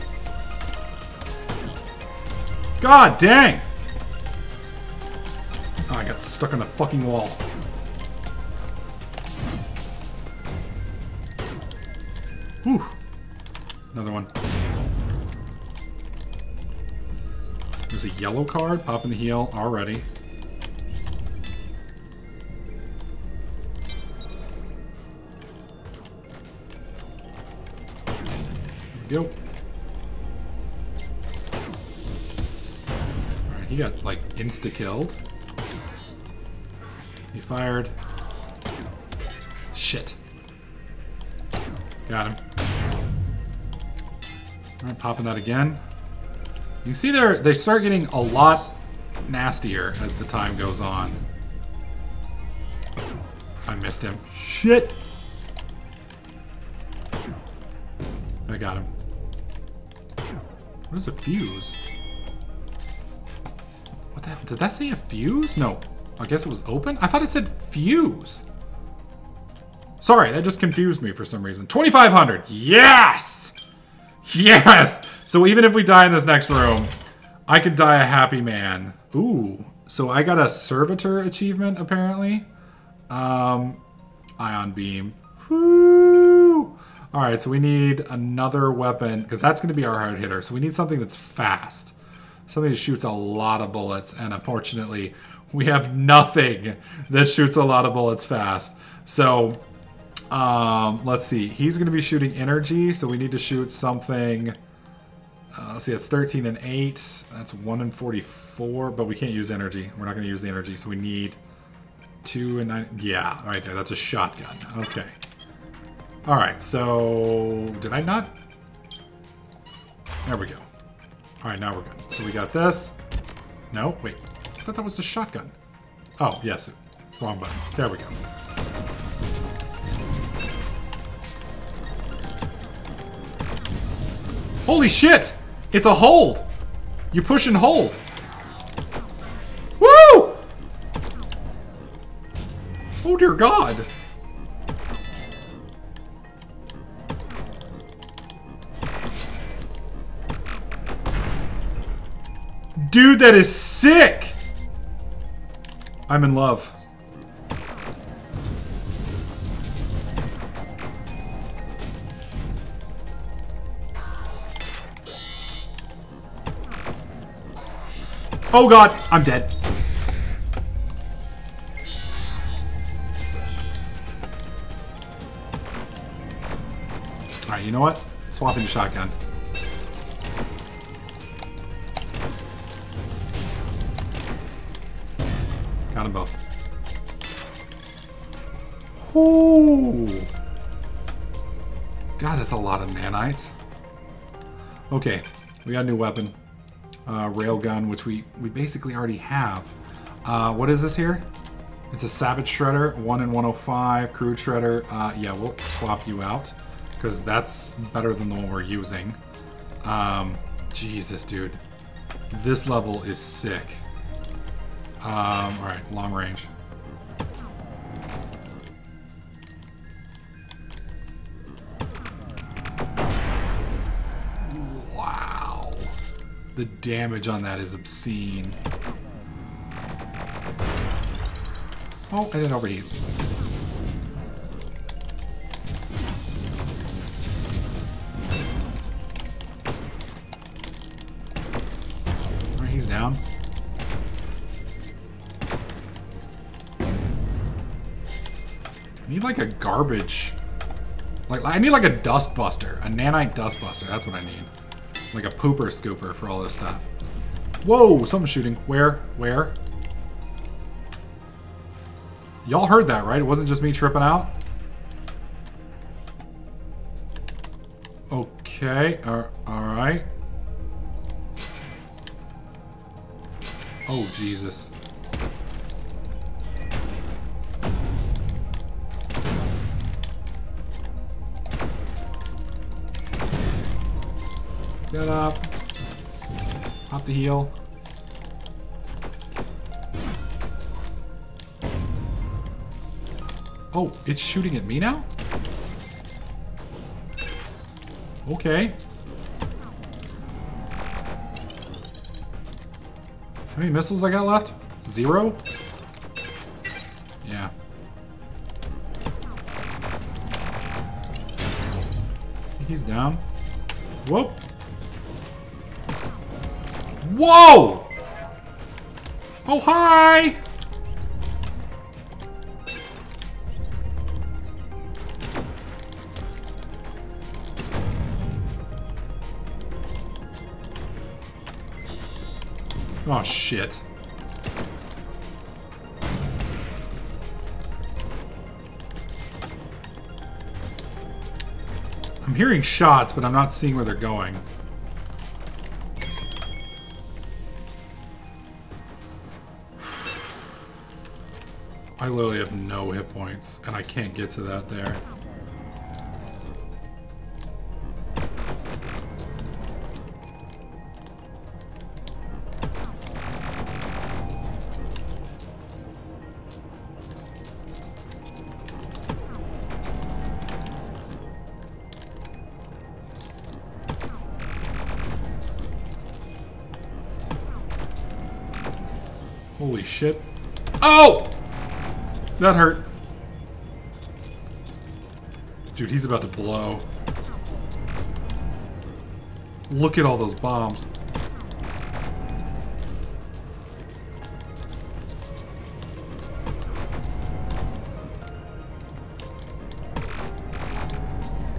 God dang! Oh, I got stuck on the fucking wall. Whew. Another one. There's a yellow card. Popping the heal already. There we go. Alright, he got like insta-killed. He fired. Shit. Got him. Alright, popping that again. You can see they start getting a lot nastier as the time goes on. I missed him. Shit! I got him. What is a fuse? What the hell? Did that say a fuse? No. I guess it was open? I thought it said fuse. Sorry, that just confused me for some reason. 2,500! Yes! Yes! So even if we die in this next room, I could die a happy man. Ooh. So I got a servitor achievement, apparently. Ion beam. Woo! Alright, so we need another weapon, because that's going to be our hard hitter. So we need something that's fast. Something that shoots a lot of bullets, and unfortunately, we have nothing that shoots a lot of bullets fast. So, let's see. He's going to be shooting energy, so we need to shoot something. Let's see, that's 13 and 8. That's 1 and 44, but we can't use energy. We're not going to use the energy, so we need 2 and 9. Yeah, right there. That's a shotgun. Okay. Alright, so... Did I not? There we go. Alright, now we're good. So we got this. No, wait. I thought that was the shotgun. Oh, yes. Wrong button. There we go. Holy shit! It's a hold! You push and hold. Woo! Oh dear God. Dude, that is sick! I'm in love. Oh God, I'm dead. Alright, you know what? Swapping the shotgun. Got them both. Ooh. God, that's a lot of nanites. Okay, we got a new weapon. Railgun, which we basically already have. What is this here? It's a Savage Shredder, 1 in 105, Crude Shredder. Yeah, we'll swap you out, because that's better than the one we're using. Jesus, dude. This level is sick. Alright, long range. Wow. The damage on that is obscene. Oh, and it overheats. Alright, he's down. I need like a garbage... I need like a dust buster. A nanite dust buster. That's what I need. Like a pooper scooper for all this stuff. Whoa! Someone's shooting. Where? Where? Y'all heard that, right? It wasn't just me tripping out? Okay. Alright. Oh, Jesus. Get up. Pop the heal. Oh, it's shooting at me now? Okay. How many missiles I got left? 0? Yeah. I think he's down. Whoop. Whoa! Oh, hi! Oh, shit. I'm hearing shots, but I'm not seeing where they're going. I literally have no hit points, and I can't get to that there. Holy shit. Oh! That hurt. Dude, he's about to blow. Look at all those bombs.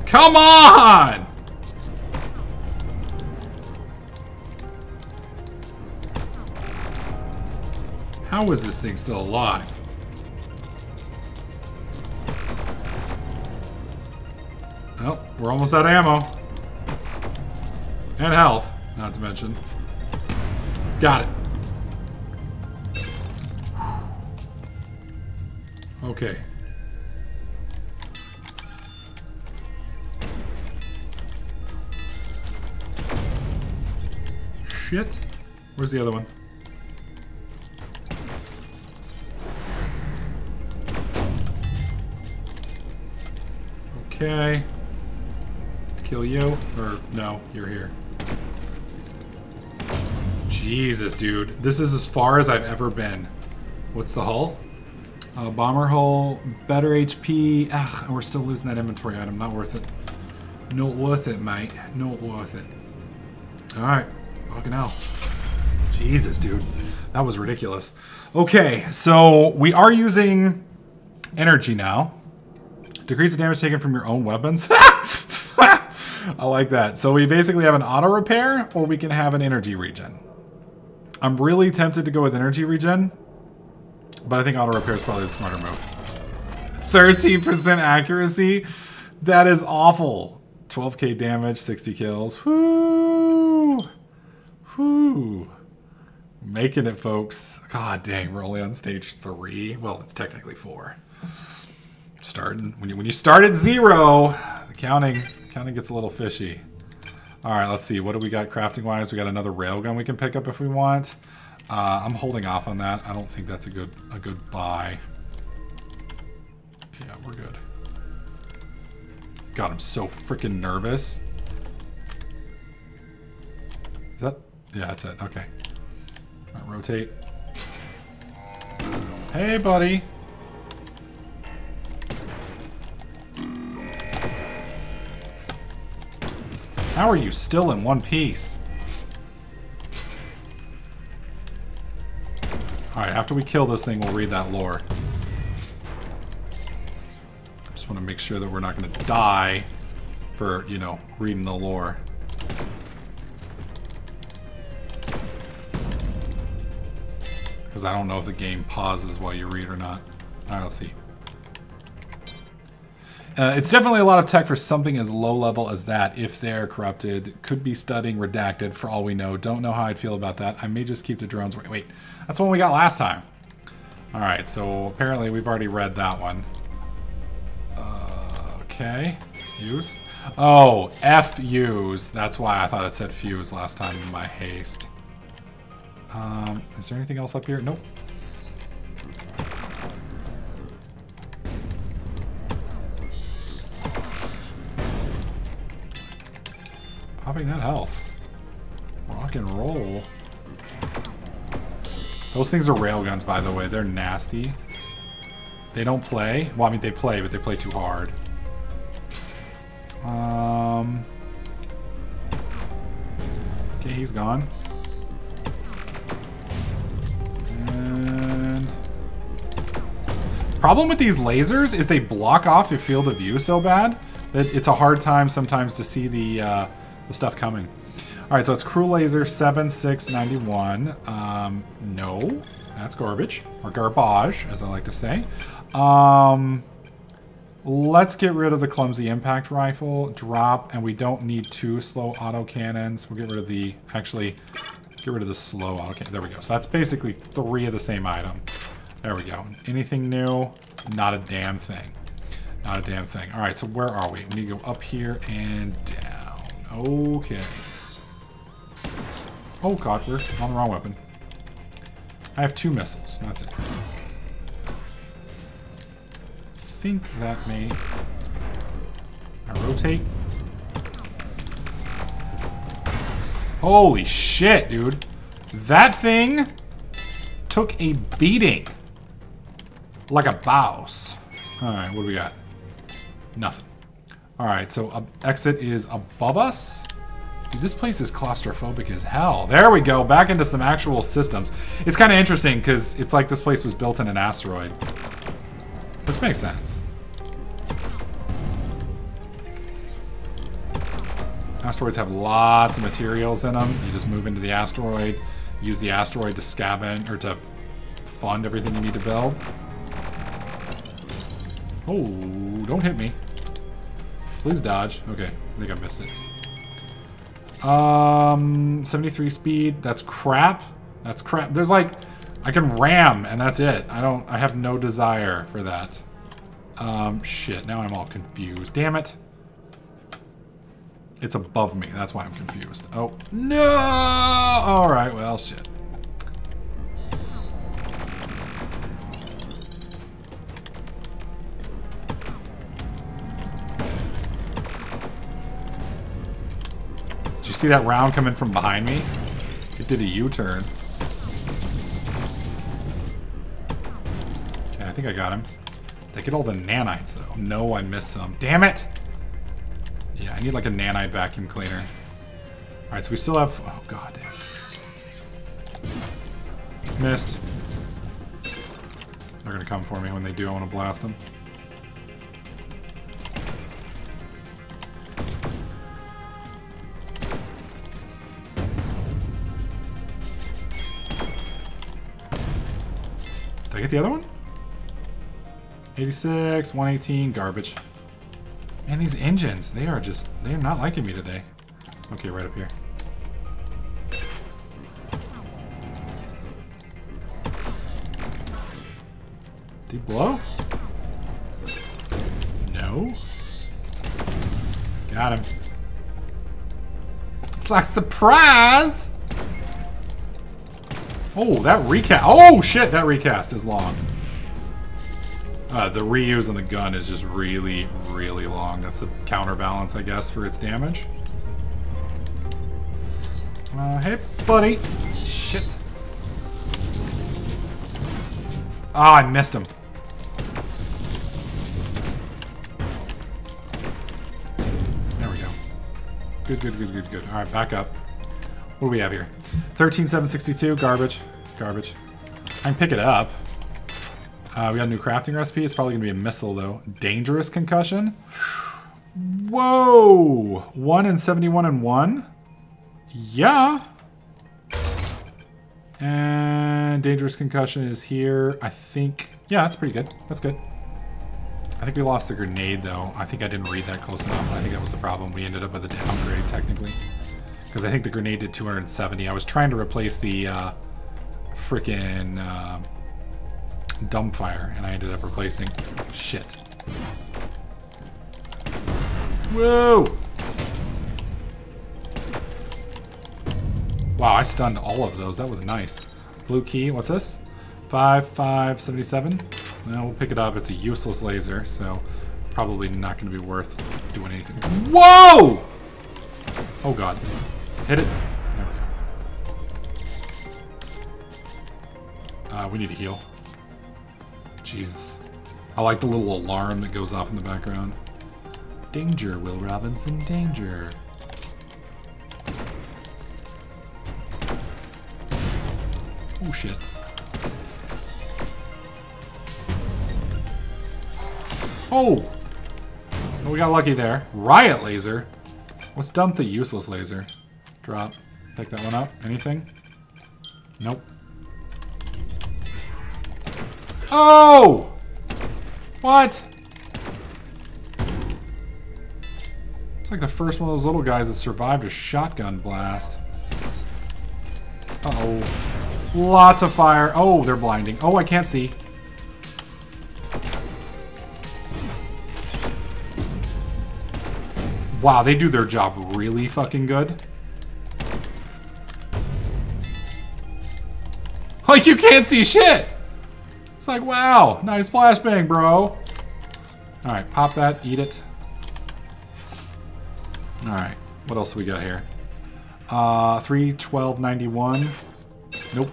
Come on! How is this thing still alive? Oh, we're almost out of ammo. And health, not to mention. Got it. Okay. Shit. Where's the other one? Okay. Kill you? Or no, you're here. Jesus, dude. This is as far as I've ever been. What's the hull? Bomber hull, better HP. Ugh, we're still losing that inventory item. Not worth it. Not worth it, mate. Not worth it. Alright. Fucking hell. Jesus, dude. That was ridiculous. Okay, so we are using energy now. Decrease the damage taken from your own weapons. I like that. So we basically have an auto repair, or we can have an energy regen. I'm really tempted to go with energy regen, but I think auto repair is probably the smarter move. 13% accuracy? That is awful. 12k damage, 60 kills. Whoo! Whoo! Making it, folks. God dang, we're only on stage 3. Well, it's technically 4. Starting when you start at 0, the counting gets a little fishy. All right, let's see. What do we got crafting wise? We got another railgun we can pick up if we want. I'm holding off on that. I don't think that's a good buy. Yeah, we're good. God, I'm so freaking nervous. Is that? Yeah, that's it. Okay. All right, rotate. Hey, buddy. How are you still in one piece? Alright, after we kill this thing, we'll read that lore. I just want to make sure that we're not going to die for, you know, reading the lore. Because I don't know if the game pauses while you read or not. Alright, let's see. It's definitely a lot of tech for something as low level as that. If they're corrupted, could be studying redacted for all we know. Don't know how I'd feel about that. I may just keep the drones. Wait, that's the one we got last time. All right, so apparently we've already read that one. Okay, use. Oh, F-use. That's why I thought it said fuse last time in my haste. Is there anything else up here? Nope. Popping that health. Rock and roll. Those things are railguns, by the way. They're nasty. They don't play. Well, I mean, they play, but they play too hard. Okay, he's gone. And problem with these lasers is they block off your field of view so bad that it's a hard time sometimes to see the stuff coming. All right, so it's crew laser 7691. No, that's garbage, or garbage, as I like to say. Let's get rid of the clumsy impact rifle. Drop, and we don't need 2 slow auto cannons. We'll get rid of the, actually, get rid of the slow auto cannon. There we go. So that's basically 3 of the same item. There we go. Anything new? Not a damn thing. Not a damn thing. All right, so where are we? We need to go up here and down. Okay. Oh god, we're on the wrong weapon. I have 2 missiles. That's it. Think that may... I rotate. Holy shit, dude. That thing took a beating. Like a boss. Alright, what do we got? Nothing. Alright, so exit is above us. Dude, this place is claustrophobic as hell. There we go, back into some actual systems. It's kind of interesting because it's like this place was built in an asteroid. Which makes sense. Asteroids have lots of materials in them. You just move into the asteroid, use the asteroid to scavenge, or to fund everything you need to build. Oh, don't hit me. Please dodge. Okay, I think I missed it. 73 speed. That's crap. That's crap. There's like I can ram, and that's it. I have no desire for that. Shit, now I'm all confused. Damn it. It's above me, that's why I'm confused. Oh, no! Alright, well, shit. Did you see that round coming from behind me? It did a U-turn. Okay, I think I got him. Did I get all the nanites, though? No, I missed some. Damn it! Yeah, I need like a nanite vacuum cleaner. Alright, so we still have... Oh, god damn. Missed. They're gonna come for me. When they do, I want to blast them. Did I get the other one? 86, 118, garbage. Man, these engines, they're not liking me today. Okay, right up here. Did he blow? No. Got him. It's like a surprise! Oh, that recast. Oh, shit, that recast is long. The reuse on the gun is just really, really long. That's the counterbalance, I guess, for its damage. Hey, buddy. Shit. Ah, I missed him. There we go. Good, good, good, good, good. All right, back up. What do we have here? 13,762. Garbage. Garbage. I can pick it up. We got a new crafting recipe. It's probably going to be a missile, though. Dangerous concussion. Whoa! 1 and 71 and 1? Yeah. And dangerous concussion is here. I think... Yeah, that's pretty good. That's good. I think we lost the grenade, though. I think I didn't read that close enough. I think that was the problem. We ended up with a downgrade, technically. Because I think the grenade did 270. I was trying to replace the frickin' dumbfire, and I ended up replacing... Shit. Whoa! Wow, I stunned all of those. That was nice. Blue key, what's this? 5577. Well, we'll pick it up. It's a useless laser, so probably not going to be worth doing anything. Whoa! Oh god. Hit it. There we go. We need to heal. Jesus. I like the little alarm that goes off in the background. Danger, Will Robinson, danger. Oh shit. Oh! We got lucky there. Riot laser? Let's dump the useless laser. Drop. Pick that one up. Anything? Nope. Oh! What? It's like the first one of those little guys that survived a shotgun blast. Uh-oh. Lots of fire. Oh, they're blinding. Oh, I can't see. Wow, they do their job really fucking good. Like, you can't see shit! It's like, wow, nice flashbang, bro. Alright, pop that, eat it. Alright, what else do we got here? 31291. Nope.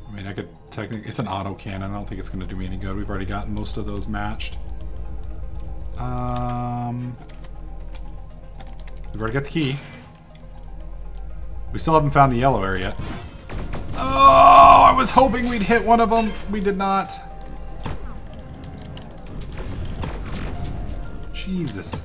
I mean, I could technically... It's an auto cannon. I don't think it's going to do me any good. We've already gotten most of those matched. We've already got the key. We still haven't found the yellow area yet. Oh, I was hoping we'd hit one of them. We did not. Jesus.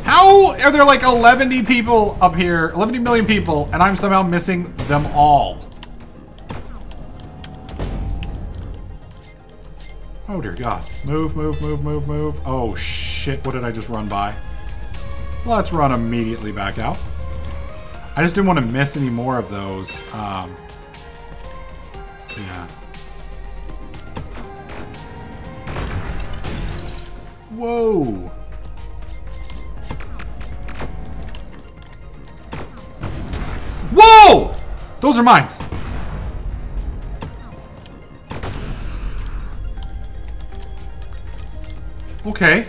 How are there like 11 people up here, 11 million people, and I'm somehow missing them all? Oh dear God. Move, move, move, move, move. Oh shit. shit, what did I just run by? Let's run immediately back out. I just didn't want to miss any more of those. Yeah. Whoa! Whoa! Those are mines. Okay.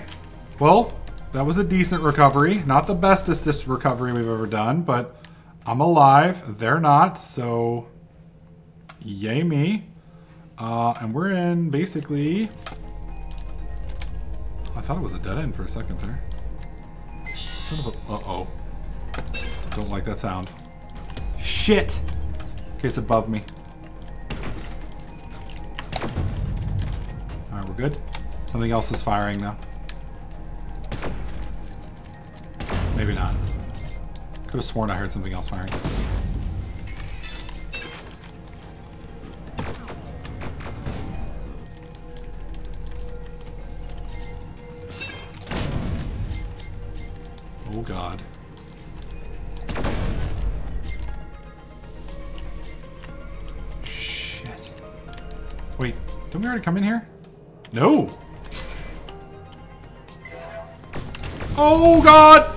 Well, that was a decent recovery. Not the bestest recovery we've ever done, but I'm alive. They're not, so yay me. And we're in basically... I thought it was a dead end for a second there. Son of a... Uh-oh. Don't like that sound. Shit! Okay, it's above me. Alright, we're good. Something else is firing now. Maybe not. Could have sworn I heard something else firing. Oh god. Shit. Wait, didn't we already come in here? No! Oh god!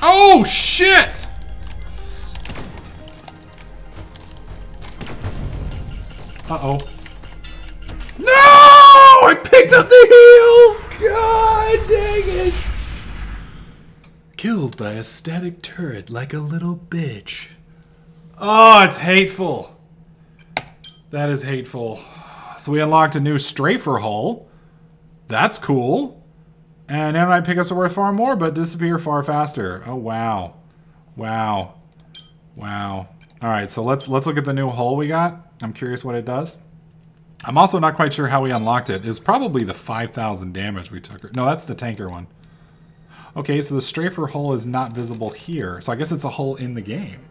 Oh shit! Uh-oh. No! I picked up the heel! God dang it! Killed by a static turret like a little bitch. Oh, it's hateful. That is hateful. So we unlocked a new strafer hull. That's cool. And NMI pickups are worth far more, but disappear far faster. Oh, wow. Wow. Wow. All right, so let's look at the new hull we got. I'm curious what it does. I'm also not quite sure how we unlocked it. It's probably the 5,000 damage we took. No, that's the tanker one. Okay, so the strafer hull is not visible here. So I guess it's a hull in the game.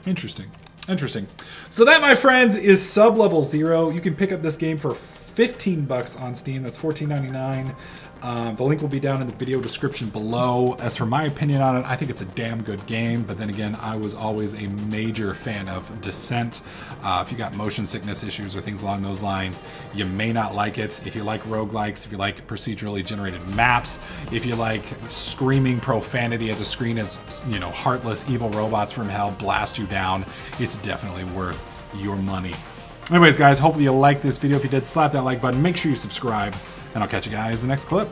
Interesting. Interesting. So that, my friends, is Sublevel Zero. You can pick up this game for 15 bucks on Steam. That's $14.99. The link will be down in the video description below. As for my opinion on it, I think it's a damn good game, but then again, I was always a major fan of Descent. If you got motion sickness issues or things along those lines, you may not like it. If you like roguelikes, if you like procedurally generated maps, if you like screaming profanity at the screen as, you know, heartless evil robots from hell blast you down, it's definitely worth your money. Anyways, guys, hopefully you liked this video. If you did, slap that like button, make sure you subscribe, and I'll catch you guys in the next clip.